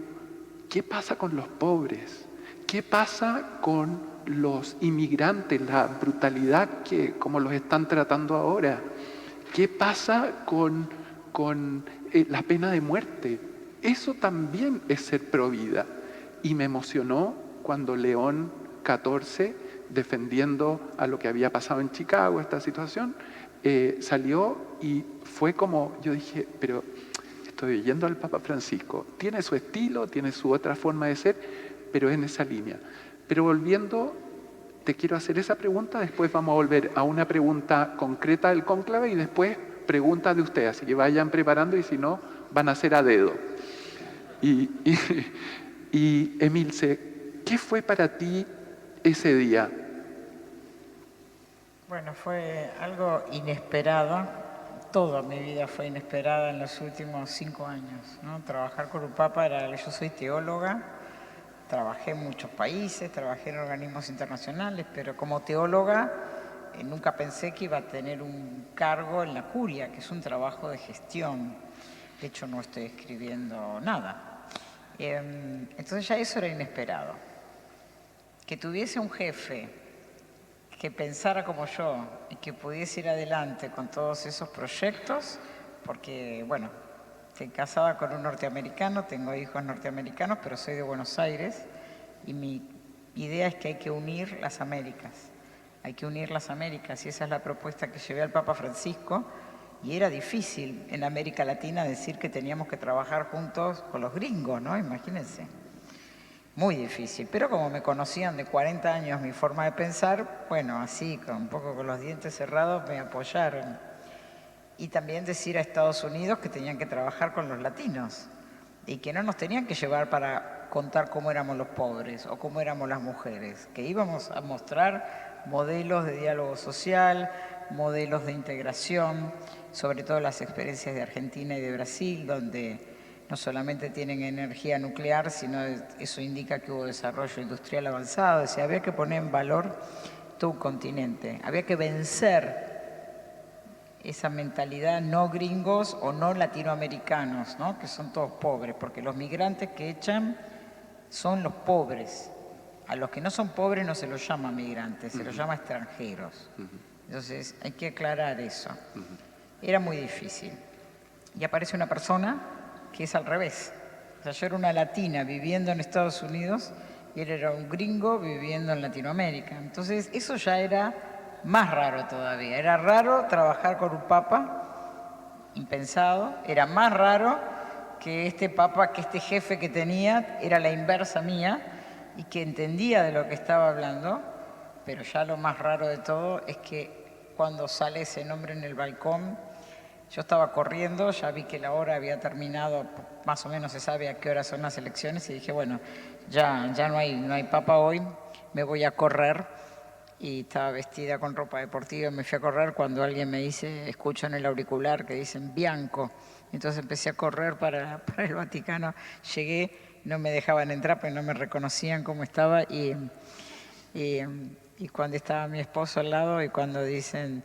¿qué pasa con los pobres? ¿Qué pasa con los inmigrantes, la brutalidad como los están tratando ahora? ¿Qué pasa con la pena de muerte? Eso también es ser pro vida. Y me emocionó cuando León XIV, defendiendo a lo que había pasado en Chicago, esta situación, salió y fue como, yo dije, pero estoy oyendo al Papa Francisco, tiene su estilo, tiene su otra forma de ser, pero en esa línea. Pero volviendo, te quiero hacer esa pregunta, después vamos a volver a una pregunta concreta del cónclave y después preguntas de ustedes, así que vayan preparando y si no, van a ser a dedo. Y Emilce, ¿qué fue para ti ese día? Bueno, fue algo inesperado. Toda mi vida fue inesperada en los últimos 5 años, ¿no? Trabajar con un papa yo soy teóloga, trabajé en muchos países, trabajé en organismos internacionales, pero como teóloga nunca pensé que iba a tener un cargo en la curia, que es un trabajo de gestión. De hecho, no estoy escribiendo nada. Entonces ya eso era inesperado. Que tuviese un jefe que pensara como yo y que pudiese ir adelante con todos esos proyectos, porque, bueno, estoy casada con un norteamericano, tengo hijos norteamericanos, pero soy de Buenos Aires y mi idea es que hay que unir las Américas. Hay que unir las Américas y esa es la propuesta que llevé al Papa Francisco. Y era difícil en América Latina decir que teníamos que trabajar juntos con los gringos, ¿no? Imagínense. Muy difícil, pero como me conocían de 40 años mi forma de pensar, bueno, así, un poco con los dientes cerrados, me apoyaron. Y también decir a Estados Unidos que tenían que trabajar con los latinos y que no nos tenían que llevar para contar cómo éramos los pobres o cómo éramos las mujeres, que íbamos a mostrar modelos de diálogo social, modelos de integración, sobre todo las experiencias de Argentina y de Brasil, donde no solamente tienen energía nuclear, sino eso indica que hubo desarrollo industrial avanzado. O sea, había que poner en valor todo un continente. Había que vencer esa mentalidad no gringos o no latinoamericanos, ¿no? Que son todos pobres, porque los migrantes que echan son los pobres. A los que no son pobres no se los llama migrantes, se los llama extranjeros. Entonces hay que aclarar eso. Era muy difícil. Y aparece una persona que es al revés. O sea, yo era una latina viviendo en Estados Unidos y él era un gringo viviendo en Latinoamérica. Entonces, eso ya era más raro todavía. Era raro trabajar con un papa impensado. Era más raro que este papa, que este jefe que tenía era la inversa mía y que entendía de lo que estaba hablando. Pero ya lo más raro de todo es que cuando sale ese nombre en el balcón, yo estaba corriendo, ya vi que la hora había terminado, más o menos se sabe a qué hora son las elecciones, y dije, bueno, ya no hay papa hoy, me voy a correr. Y estaba vestida con ropa deportiva y me fui a correr cuando alguien me dice, escucho en el auricular que dicen Bianco. Entonces empecé a correr para el Vaticano, llegué, no me dejaban entrar, pero no me reconocían cómo estaba, y cuando estaba mi esposo al lado y cuando dicen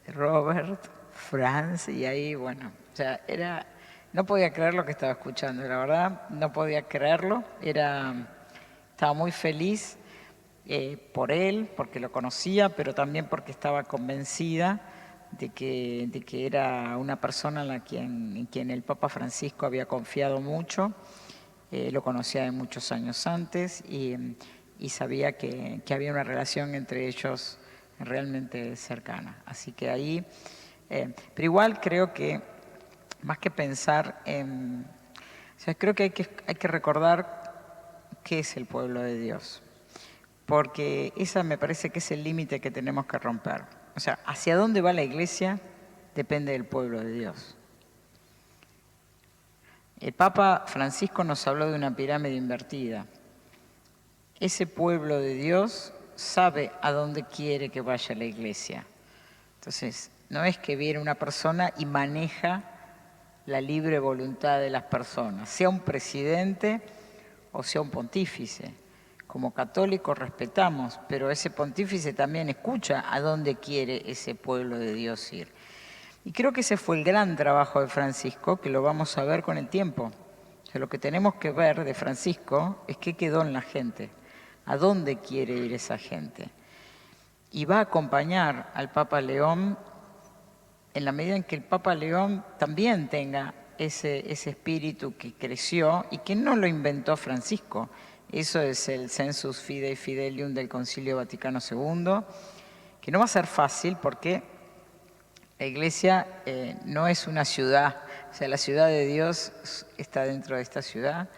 Robert France, y ahí, bueno, o sea, no podía creer lo que estaba escuchando, la verdad, no podía creerlo, estaba muy feliz por él, porque lo conocía, pero también porque estaba convencida de que era una persona en quien el Papa Francisco había confiado mucho. Lo conocía de muchos años antes y sabía que había una relación entre ellos realmente cercana. Así que ahí, pero igual creo que más que pensar en, o sea, creo que hay que recordar qué es el pueblo de Dios, porque esa me parece que es el límite que tenemos que romper. O sea, hacia dónde va la Iglesia depende del pueblo de Dios. El Papa Francisco nos habló de una pirámide invertida. Ese pueblo de Dios sabe a dónde quiere que vaya la Iglesia. Entonces, no es que viene una persona y maneja la libre voluntad de las personas, sea un presidente o sea un pontífice. Como católicos respetamos, pero ese pontífice también escucha a dónde quiere ese pueblo de Dios ir. Y creo que ese fue el gran trabajo de Francisco, que lo vamos a ver con el tiempo. O sea, lo que tenemos que ver de Francisco es qué quedó en la gente, a dónde quiere ir esa gente. Y va a acompañar al Papa León en la medida en que el Papa León también tenga ese espíritu que creció y que no lo inventó Francisco. Eso es el Sensus Fidei Fidelium del Concilio Vaticano II, que no va a ser fácil porque la Iglesia no es una ciudad, o sea, la ciudad de Dios está dentro de esta ciudad,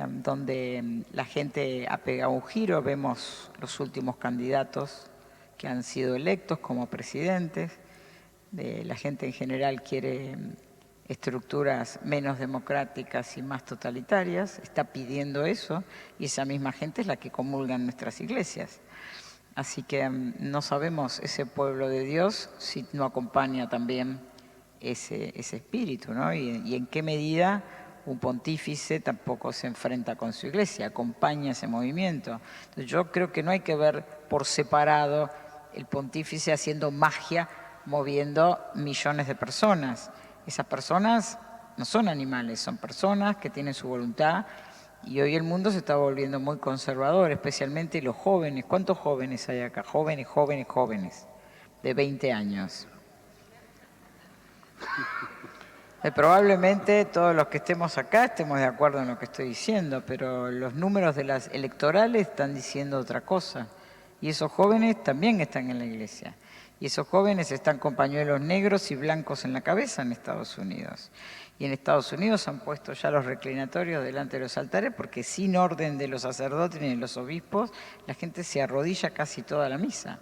donde la gente ha pegado un giro. Vemos los últimos candidatos que han sido electos como presidentes. La gente en general quiere estructuras menos democráticas y más totalitarias, está pidiendo eso, y esa misma gente es la que comulga en nuestras iglesias. Así que no sabemos ese pueblo de Dios si no acompaña también ese espíritu, ¿no? Y en qué medida un pontífice tampoco se enfrenta con su iglesia, acompaña ese movimiento. Entonces, yo creo que no hay que ver por separado el pontífice haciendo magia, moviendo millones de personas. Esas personas no son animales, son personas que tienen su voluntad. Y hoy el mundo se está volviendo muy conservador, especialmente los jóvenes. ¿Cuántos jóvenes hay acá? Jóvenes, de 20 años. Probablemente todos los que estemos acá estemos de acuerdo en lo que estoy diciendo, pero los números de las electorales están diciendo otra cosa. Y esos jóvenes también están en la iglesia. Y esos jóvenes están con pañuelos negros y blancos en la cabeza en Estados Unidos. Y en Estados Unidos han puesto ya los reclinatorios delante de los altares porque sin orden de los sacerdotes ni de los obispos, la gente se arrodilla casi toda la misa.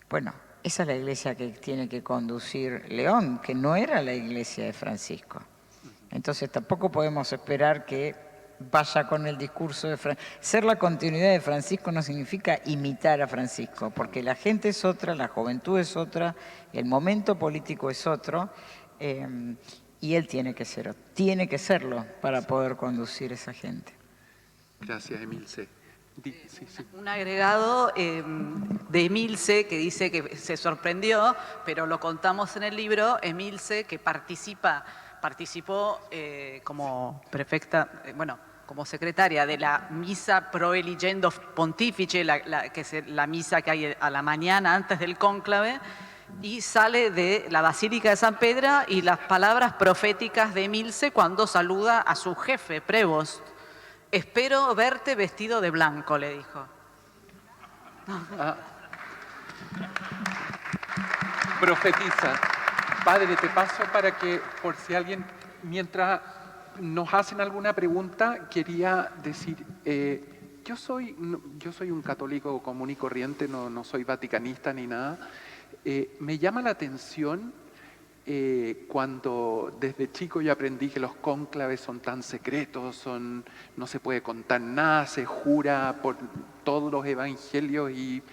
Bueno, esa es la iglesia que tiene que conducir León, que no era la iglesia de Francisco. Entonces tampoco podemos esperar que vaya con el discurso de Francisco. Ser la continuidad de Francisco no significa imitar a Francisco, porque la gente es otra, la juventud es otra, el momento político es otro, y él tiene que serlo para poder conducir a esa gente. Gracias, Emilce. Un agregado de Emilce que dice que se sorprendió, pero lo contamos en el libro. Emilce, que participó como prefecta, como secretaria de la misa Proeligendo Pontifice, que es la misa que hay a la mañana antes del cónclave, y sale de la Basílica de San Pedro y las palabras proféticas de Emilce cuando saluda a su jefe, Prevost. Espero verte vestido de blanco, le dijo. Profetiza. Padre, te paso para que, por si alguien, mientras nos hacen alguna pregunta, quería decir, yo soy un católico común y corriente, no soy vaticanista ni nada. Me llama la atención cuando desde chico yo aprendí que los cónclaves son tan secretos, no se puede contar nada, se jura por todos los evangelios y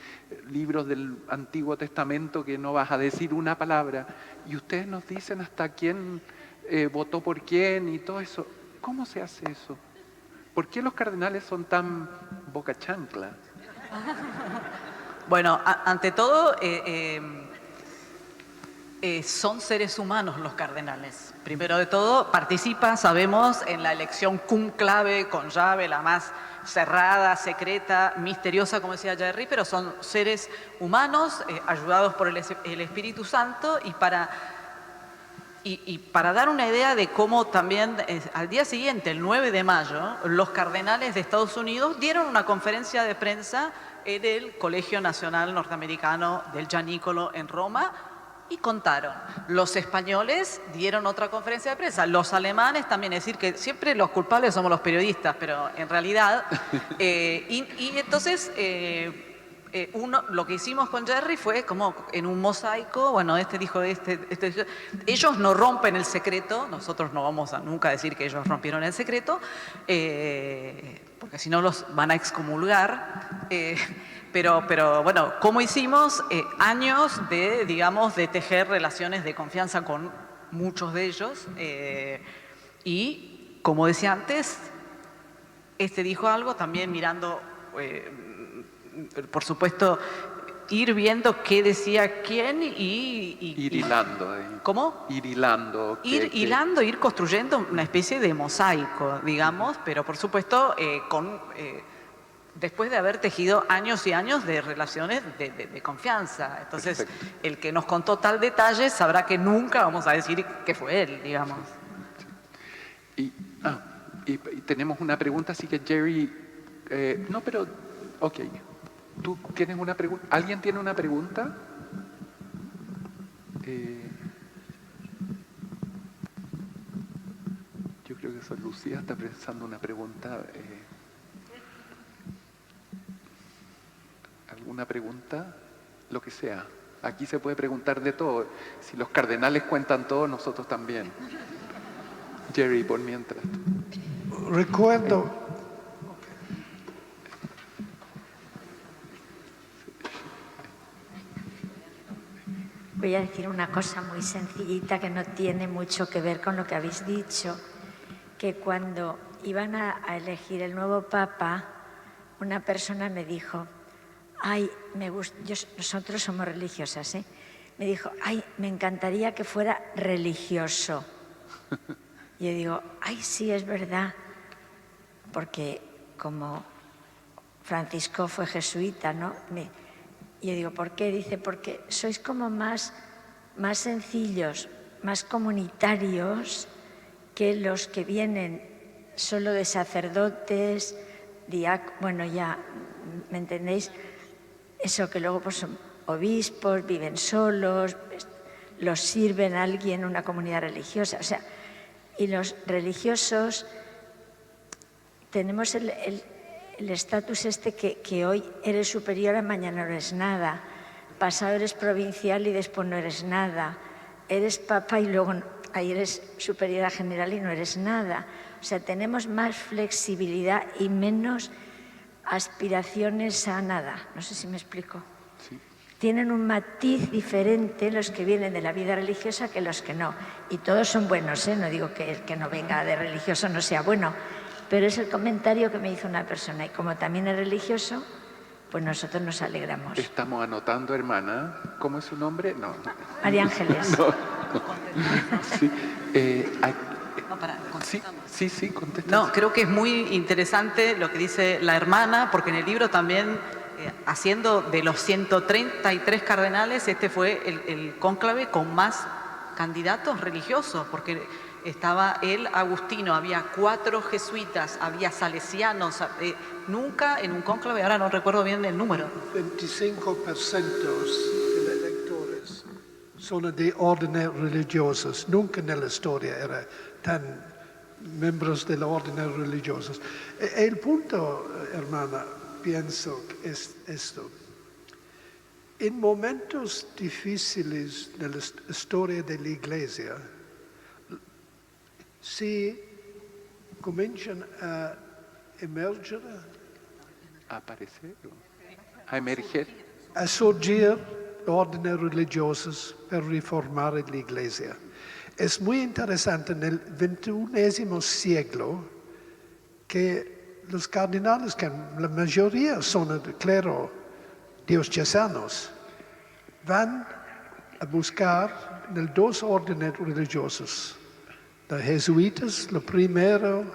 libros del Antiguo Testamento que no vas a decir una palabra. Y ustedes nos dicen hasta quién votó por quién y todo eso. ¿Cómo se hace eso? ¿Por qué los cardenales son tan boca chancla? Bueno, ante todo, son seres humanos los cardenales. Primero de todo, participan, sabemos, en la elección cum clave, con llave, la más cerrada, secreta, misteriosa, como decía Jerry, pero son seres humanos ayudados por el Espíritu Santo y para dar una idea de cómo también al día siguiente, el 9 de mayo, los cardenales de Estados Unidos dieron una conferencia de prensa en el Colegio Nacional Norteamericano del Gianicolo en Roma y contaron. Los españoles dieron otra conferencia de prensa, los alemanes también, es decir, que siempre los culpables somos los periodistas, pero en realidad, y entonces lo que hicimos con Jerry fue como en un mosaico, bueno, este dijo ellos no rompen el secreto, nosotros no vamos a nunca decir que ellos rompieron el secreto, porque si no los van a excomulgar, pero bueno, ¿cómo hicimos? Años de, digamos, de tejer relaciones de confianza con muchos de ellos y, como decía antes, dijo algo también mirando, por supuesto, ir viendo qué decía quién ir hilando. ¿Cómo? Ir hilando. Hilando, ir construyendo una especie de mosaico, digamos, pero por supuesto después de haber tejido años y años de relaciones de confianza. Entonces, perfecto. El que nos contó tal detalle sabrá que nunca vamos a decir que fue él, digamos. Y tenemos una pregunta, así que Jerry... no, pero... Ok. ¿Tú tienes una pregunta? ¿Alguien tiene una pregunta? Yo creo que Sor Lucía está pensando una pregunta... ¿Alguna pregunta? Lo que sea. Aquí se puede preguntar de todo. Si los cardenales cuentan todo, nosotros también. Jerry, por mientras. Recuerdo. Voy a decir una cosa muy sencillita que no tiene mucho que ver con lo que habéis dicho, que cuando iban a elegir el nuevo papa, una persona me dijo... Ay, nosotros somos religiosas, ¿eh? Me dijo, ay, me encantaría que fuera religioso. Y yo digo, ay, sí, es verdad. Porque como Francisco fue jesuita, ¿no? Y yo digo, ¿por qué? Dice, porque sois como más sencillos, más comunitarios que los que vienen solo de sacerdotes, bueno, ya, ¿me entendéis? Eso que luego pues, son obispos, viven solos, los sirven a alguien, una comunidad religiosa. O sea, y los religiosos tenemos el estatus que hoy eres superior a mañana no eres nada. Pasado eres provincial y después no eres nada. Eres papa y luego ahí eres superior a general y no eres nada. O sea, tenemos más flexibilidad y menos aspiraciones a nada. No sé si me explico. Sí. Tienen un matiz diferente los que vienen de la vida religiosa que los que no. Y todos son buenos, ¿eh? No digo que el que no venga de religioso no sea bueno, pero es el comentario que me hizo una persona. Y como también es religioso, pues nosotros nos alegramos. Estamos anotando, hermana. ¿Cómo es su nombre? No. María Ángeles. No. Sí. Sí, contesta. No, creo que es muy interesante lo que dice la hermana, porque en el libro también, haciendo de los 133 cardenales, este fue el cónclave con más candidatos religiosos, porque estaba el agustino, había 4 jesuitas, había salesianos, nunca en un cónclave, ahora no recuerdo bien el número. 25% de los electores son de órdenes religiosas, nunca en la historia era tan miembros de la orden religiosos. El punto, hermana, pienso es esto. En momentos difíciles de la historia de la Iglesia, si comienzan a emerger, a aparecer, a emerger, a surgir órdenes religiosas para reformar la Iglesia. Es muy interesante en el XXI siglo que los cardenales, que la mayoría son, claro, diocesanos, van a buscar en dos órdenes religiosos. Los jesuitas, los primeros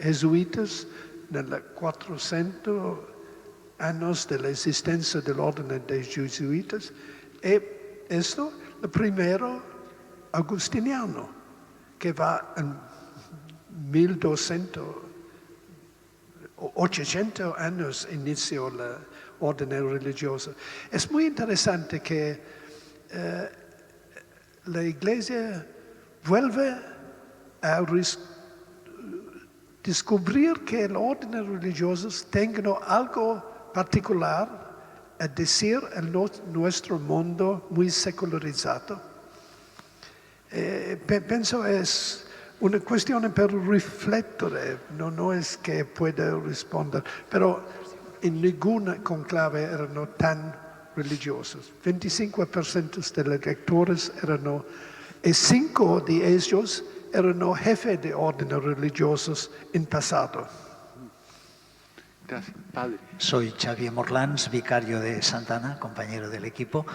jesuitas en los 400 años de la existencia del orden de jesuitas, y esto, el primero agustiniano, que va en 800 años inició la orden religiosa. Es muy interesante que la Iglesia vuelve a descubrir que los órdenes religiosos tengan algo particular a decir en nuestro mundo muy secularizado. Pienso es una cuestión para refletir, no es que pueda responder, pero en ninguna conclave eran tan religiosos. 25% de los lectores eran, y 5 de ellos eran jefes de órdenes religiosos en pasado. Gracias, padre. Soy Xavier Morlans, vicario de Santana, compañero del equipo.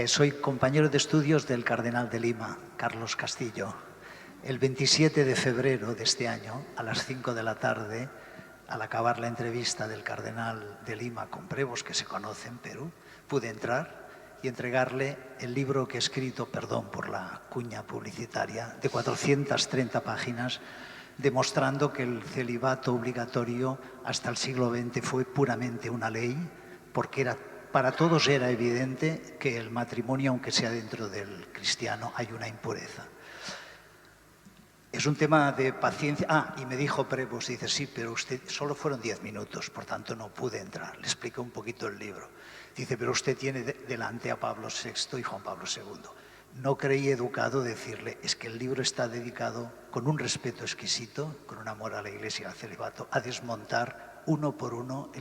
Soy compañero de estudios del cardenal de Lima, Carlos Castillo. El 27 de febrero de este año, a las 5 de la tarde, al acabar la entrevista del cardenal de Lima con Prevost, que se conoce en Perú, pude entrar y entregarle el libro que he escrito, perdón por la cuña publicitaria, de 430 páginas, demostrando que el celibato obligatorio hasta el siglo XX fue puramente una ley, porque para todos era evidente que el matrimonio, aunque sea dentro del cristiano, hay una impureza. Es un tema de paciencia. Y me dijo Prevost, dice, sí, pero usted solo fueron 10 minutos, por tanto no pude entrar. Le expliqué un poquito el libro. Dice, pero usted tiene delante a Pablo VI y Juan Pablo II. No creí educado decirle, es que el libro está dedicado con un respeto exquisito, con un amor a la Iglesia y al celibato, a desmontar uno por uno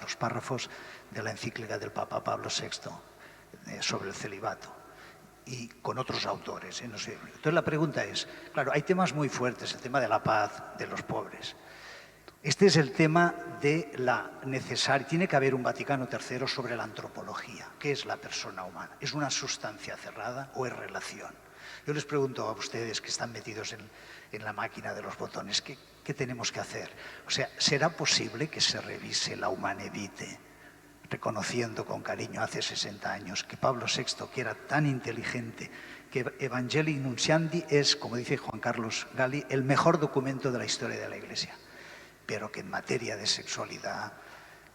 los párrafos de la encíclica del Papa Pablo VI sobre el celibato. Y con otros autores. No sé. Entonces la pregunta es, claro, hay temas muy fuertes, el tema de la paz, de los pobres. Este es el tema de la necesaria. Tiene que haber un Vaticano III sobre la antropología. ¿Qué es la persona humana? ¿Es una sustancia cerrada o es relación? Yo les pregunto a ustedes que están metidos en la máquina de los botones, ¿qué tenemos que hacer? O sea, ¿será posible que se revise la Humane Vitae, reconociendo con cariño hace 60 años que Pablo VI, que era tan inteligente, que Evangelii Nunciandi es, como dice Juan Carlos Gali, el mejor documento de la historia de la Iglesia, pero que en materia de sexualidad,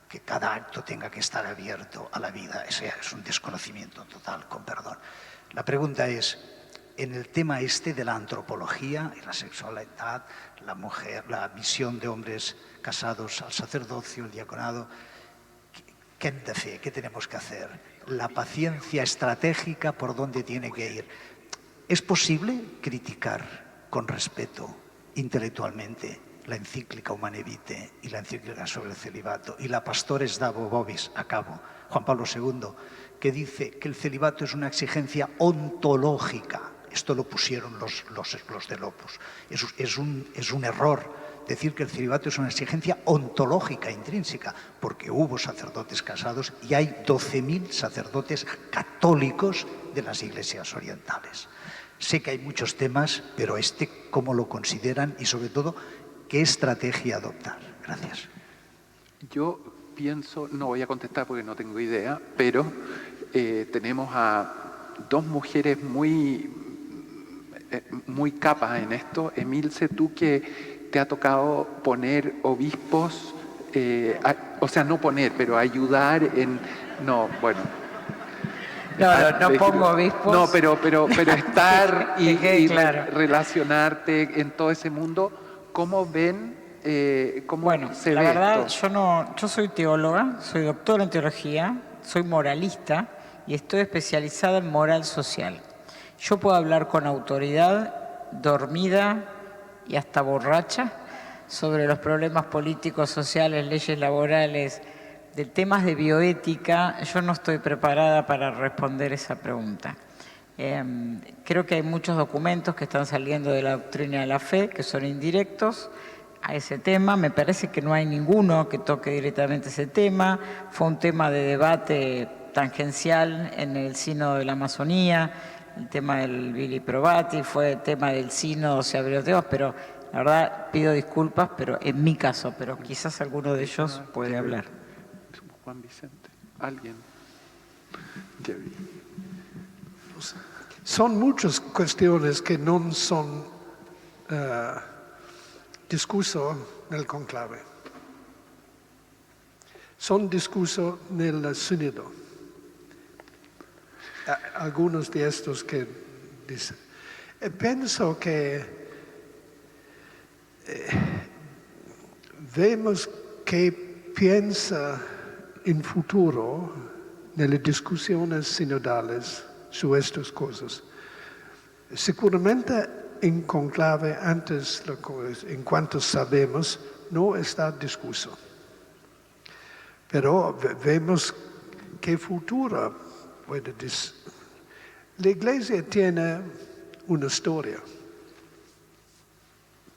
que cada acto tenga que estar abierto a la vida, ese es un desconocimiento total, con perdón. La pregunta es, en el tema este de la antropología y la sexualidad, la mujer, la misión de hombres casados al sacerdocio, el diaconado, ¿qué hem de fer? ¿Qué tenemos que hacer? La paciencia estratégica, ¿por dónde tiene que ir? ¿Es posible criticar con respeto intelectualmente la encíclica Humane Vitae y la encíclica sobre el celibato y la Pastores Dabo Vobis, a cabo, Juan Pablo II, que dice que el celibato es una exigencia ontológica? Esto lo pusieron los del Opus. Es un error decir que el celibato es una exigencia ontológica, intrínseca, porque hubo sacerdotes casados y hay 12.000 sacerdotes católicos de las iglesias orientales. Sé que hay muchos temas, pero ¿cómo lo consideran? Y sobre todo, ¿qué estrategia adoptar? Gracias. Yo pienso, no voy a contestar porque no tengo idea, pero tenemos a dos mujeres muy capas en esto. Emilce, tú que te ha tocado poner obispos, o sea, no poner, pero ayudar en... No, bueno. No pongo obispos. No, pero estar y claro. relacionarte en todo ese mundo. ¿Cómo ven, cómo se ve la verdad, esto? yo soy teóloga, soy doctora en teología, soy moralista y estoy especializada en moral social. Yo puedo hablar con autoridad, dormida y hasta borracha, sobre los problemas políticos, sociales, leyes laborales, de temas de bioética. Yo no estoy preparada para responder esa pregunta. Creo que hay muchos documentos que están saliendo de la doctrina de la fe, que son indirectos a ese tema. Me parece que no hay ninguno que toque directamente ese tema. Fue un tema de debate tangencial en el sínodo de la Amazonía, el tema del Vili Probati, fue tema del sínodo, se abrió temas, pero la verdad pido disculpas, pero en mi caso, pero quizás alguno de ellos puede hablar. Juan Vicente, alguien. Jerry. Son muchas cuestiones que no son discusso nel conclave. Son discusso nel sínodo. Algunos de estos que dicen. Penso que vemos che piensa in futuro nelle discussioni sinodales su estas cosas. Sicuramente en conclave antes, en cuanto sabemos, no está discusso. Pero vemos qué futuro puede decir. La Iglesia tiene una storia.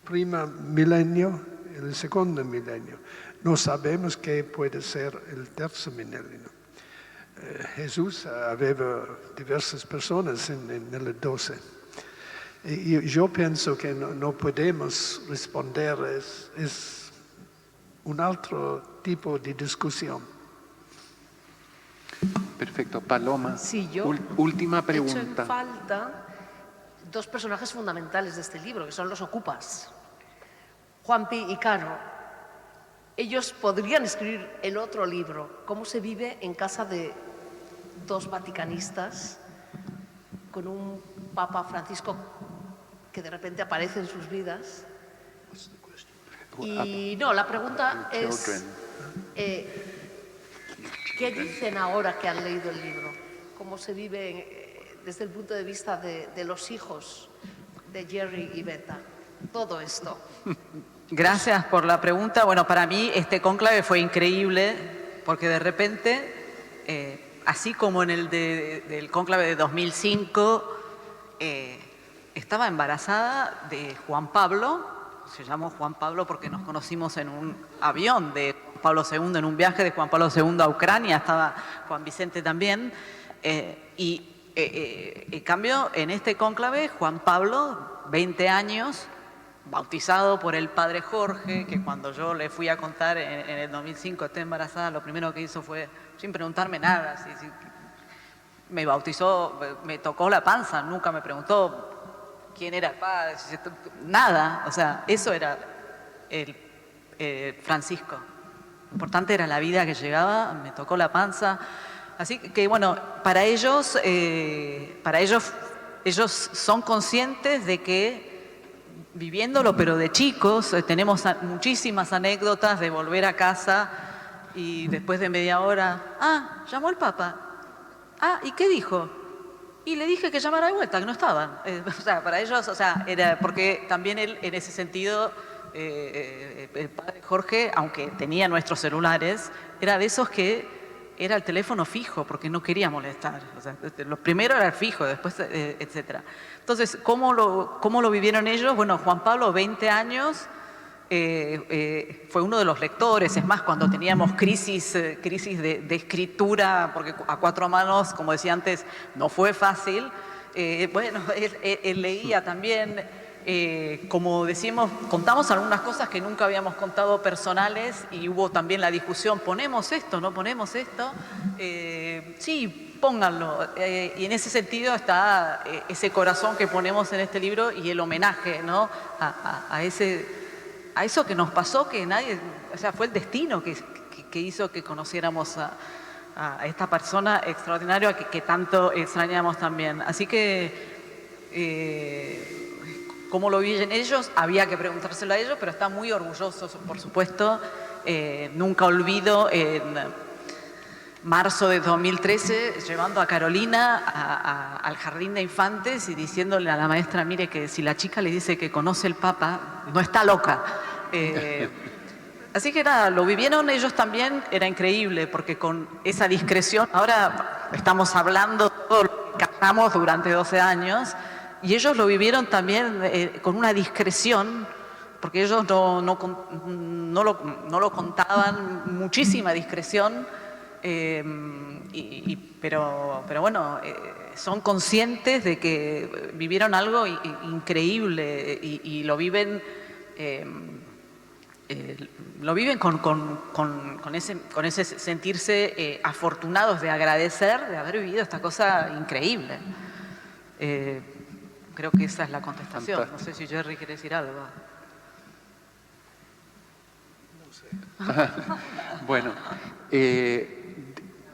Prima milenio e il secondo milenio. No sabemos qué puede ser el terzo milenio. Jesús aveva diversas personas en el 12. Yo pienso que no podemos responder, es un otro tipo de discusión. Perfecto. Paloma, Sí, yo última echo pregunta. en falta dos personajes fundamentales de este libro, que son los ocupas, Juanpi y Caro. Ellos podrían escribir el otro libro, cómo se vive en casa de dos vaticanistas con un Papa Francisco que de repente aparece en sus vidas. Y no, la pregunta es, ¿qué dicen ahora que han leído el libro? ¿Cómo se vive desde el punto de vista de los hijos de Jerry y Beta? Todo esto. Gracias por la pregunta. Bueno, para mí este cónclave fue increíble porque de repente, así como en el del cónclave de 2005, estaba embarazada de Juan Pablo. Se llamó Juan Pablo porque nos conocimos en un avión de Juan Pablo II, en un viaje de Juan Pablo II a Ucrania, estaba Juan Vicente también. En cambio, en este cónclave, Juan Pablo, 20 años, bautizado por el padre Jorge, que cuando yo le fui a contar en el 2005 estoy embarazada, lo primero que hizo fue, sin preguntarme nada, me bautizó, me tocó la panza, nunca me preguntó quién era el padre, nada. O sea, eso era el Francisco. Lo importante era la vida que llegaba, me tocó la panza. Así que, bueno, para ellos son conscientes de que, viviéndolo, pero de chicos, tenemos muchísimas anécdotas de volver a casa y después de media hora, llamó el Papa. ¿Y qué dijo? Y le dije que llamara de vuelta, que no estaban. O sea, para ellos, o sea, era porque también él, en ese sentido, el padre Jorge, aunque tenía nuestros celulares, era de esos que era el teléfono fijo, porque no quería molestar. O sea, lo primero era el fijo, después, etcétera. Entonces, ¿cómo lo vivieron ellos? Bueno, Juan Pablo, 20 años, fue uno de los lectores. Es más, cuando teníamos crisis de escritura, porque a cuatro manos, como decía antes, no fue fácil, bueno, él leía también. Como decimos, contamos algunas cosas que nunca habíamos contado personales y hubo también la discusión, ¿ponemos esto, no ponemos esto? Sí, pónganlo. Y en ese sentido está ese corazón que ponemos en este libro y el homenaje, ¿no? a eso que nos pasó, que nadie, o sea, fue el destino que hizo que conociéramos a esta persona extraordinaria que tanto extrañamos también. Así que cómo lo viven ellos, había que preguntárselo a ellos, pero están muy orgullosos, por supuesto. Nunca olvido, en marzo de 2013, llevando a Carolina al jardín de infantes y diciéndole a la maestra, mire, que si la chica le dice que conoce el Papa, no está loca. Así que nada, lo vivieron ellos también, era increíble, porque con esa discreción, ahora estamos hablando todo lo que cantamos durante 12 años, y ellos lo vivieron también con una discreción, porque ellos no lo contaban, muchísima discreción, pero bueno, son conscientes de que vivieron algo increíble y lo viven con ese sentirse afortunados de agradecer de haber vivido esta cosa increíble. Creo que esa es la contestación. Fantástico. No sé si Jerry quiere decir algo. Bueno,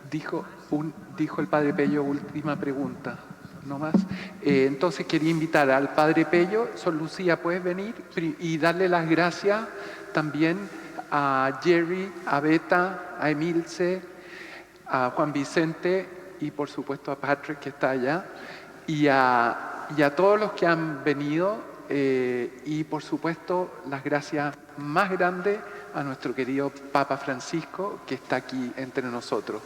dijo el padre Pello, última pregunta, no más. Entonces quería invitar al padre Pello. Sor Lucía, ¿puedes venir? Y darle las gracias también a Jerry, a Beta, a Emilce, a Juan Vicente y por supuesto a Patrick, que está allá, y a todos los que han venido, y por supuesto las gracias más grandes a nuestro querido Papa Francisco, que está aquí entre nosotros.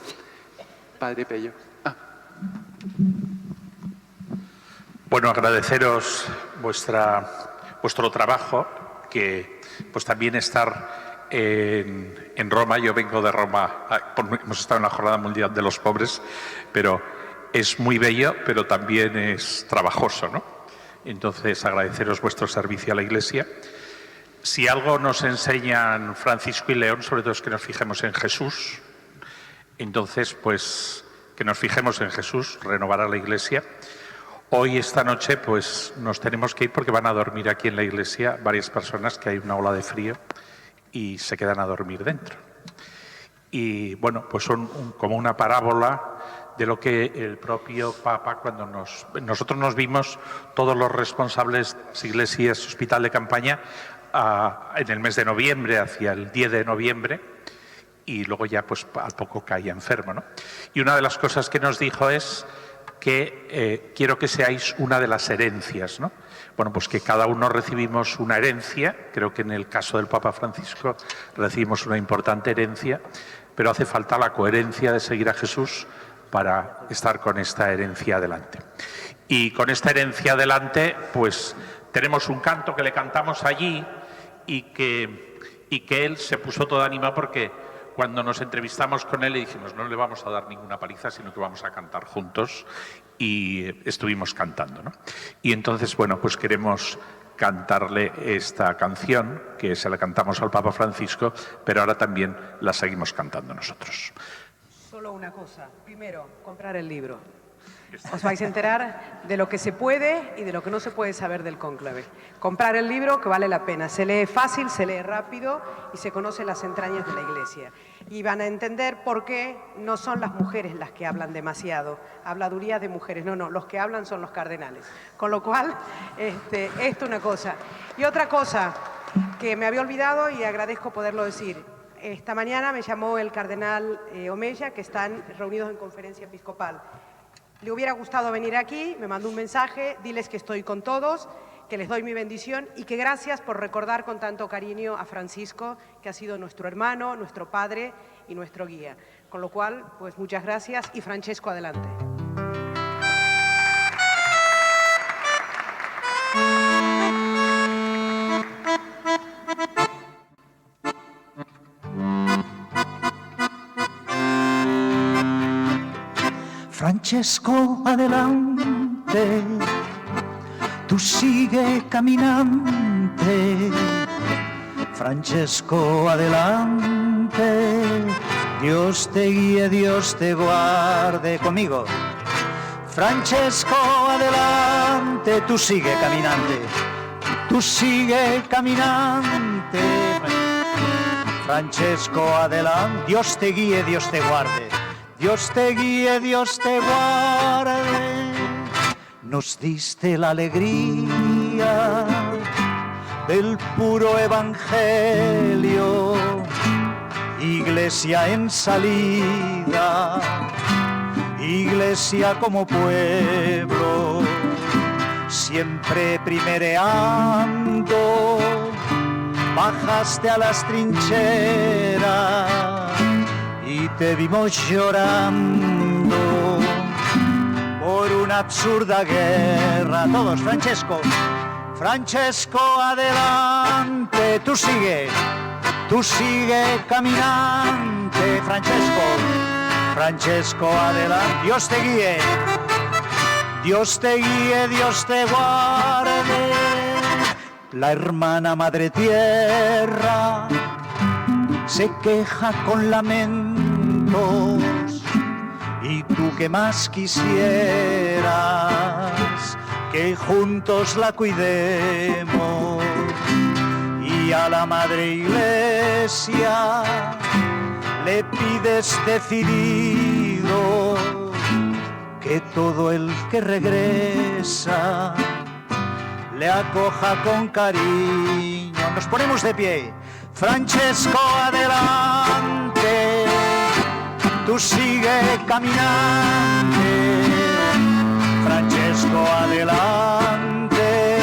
Padre Pello. Bueno, agradeceros vuestro trabajo, que pues también estar en Roma. Yo vengo de Roma, hemos estado en la Jornada Mundial de los Pobres, pero es muy bello, pero también es trabajoso, ¿no? Entonces, agradeceros vuestro servicio a la Iglesia. Si algo nos enseñan Francisco y León, sobre todo es que nos fijemos en Jesús. Entonces, pues, que nos fijemos en Jesús, renovará la Iglesia. Hoy, esta noche, pues, nos tenemos que ir porque van a dormir aquí en la Iglesia varias personas, que hay una ola de frío y se quedan a dormir dentro. Y, bueno, pues son como una parábola de lo que el propio Papa, cuando nosotros nos vimos, todos los responsables de las iglesias, hospital de campaña, en el mes de noviembre, hacia el 10 de noviembre, y luego ya pues al poco caía enfermo, ¿no? Y una de las cosas que nos dijo es que quiero que seáis una de las herencias, ¿no? Bueno, pues que cada uno recibimos una herencia. Creo que en el caso del Papa Francisco recibimos una importante herencia, pero hace falta la coherencia de seguir a Jesús para estar con esta herencia adelante. Y con esta herencia adelante, pues tenemos un canto que le cantamos allí y que él se puso todo animado, porque cuando nos entrevistamos con él le dijimos, no le vamos a dar ninguna paliza, sino que vamos a cantar juntos, y estuvimos cantando, ¿no? Y entonces, bueno, pues queremos cantarle esta canción, que se la cantamos al Papa Francisco, pero ahora también la seguimos cantando nosotros. Solo una cosa. Primero, comprar el libro. Os vais a enterar de lo que se puede y de lo que no se puede saber del cónclave. Comprar el libro, que vale la pena. Se lee fácil, se lee rápido y se conocen las entrañas de la Iglesia. Y van a entender por qué no son las mujeres las que hablan demasiado. Habladuría de mujeres. No, los que hablan son los cardenales. Con lo cual, esto es una cosa. Y otra cosa que me había olvidado y agradezco poderlo decir. Esta mañana me llamó el cardenal Omeya, que están reunidos en conferencia episcopal. Le hubiera gustado venir aquí, me mandó un mensaje, diles que estoy con todos, que les doy mi bendición y que gracias por recordar con tanto cariño a Francisco, que ha sido nuestro hermano, nuestro padre y nuestro guía. Con lo cual, pues muchas gracias y Francesco, adelante. Francesco, adelante, tú sigue caminante. Francesco, adelante, Dios te guíe, Dios te guarde. Conmigo. Francesco, adelante, tú sigue caminante, tú sigue caminante. Francesco, adelante, Dios te guíe, Dios te guarde. Dios te guíe, Dios te guarde. Nos diste la alegría del puro evangelio, Iglesia en salida, Iglesia como pueblo, siempre primereando, bajaste a las trincheras y te vimos llorando por una absurda guerra. Todos, Francesco. Francesco, adelante, tú sigue caminante. Francesco, Francesco, adelante. Dios te guíe. Dios te guíe, Dios te guarde. La hermana madre tierra se queja con lamentos y tú que más quisieras que juntos la cuidemos, y a la madre iglesia le pides decidido que todo el que regresa le acoja con cariño. Nos ponemos de pie. Francesco, adelante, tú sigue caminando. Francesco, adelante,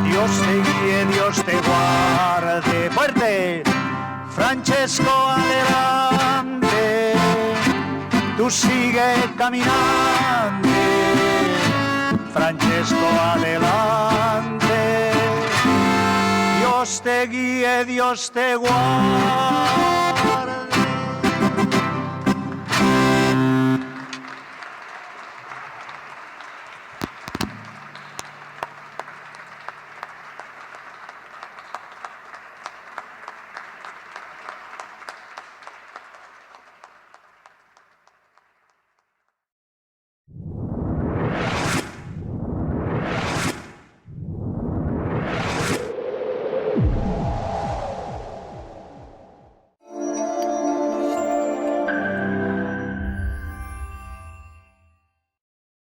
Dios te guíe, Dios te guarde. Fuerte. Francesco, adelante, tú sigue caminando. Francesco, adelante, Dios te guíe, Dios te guarde.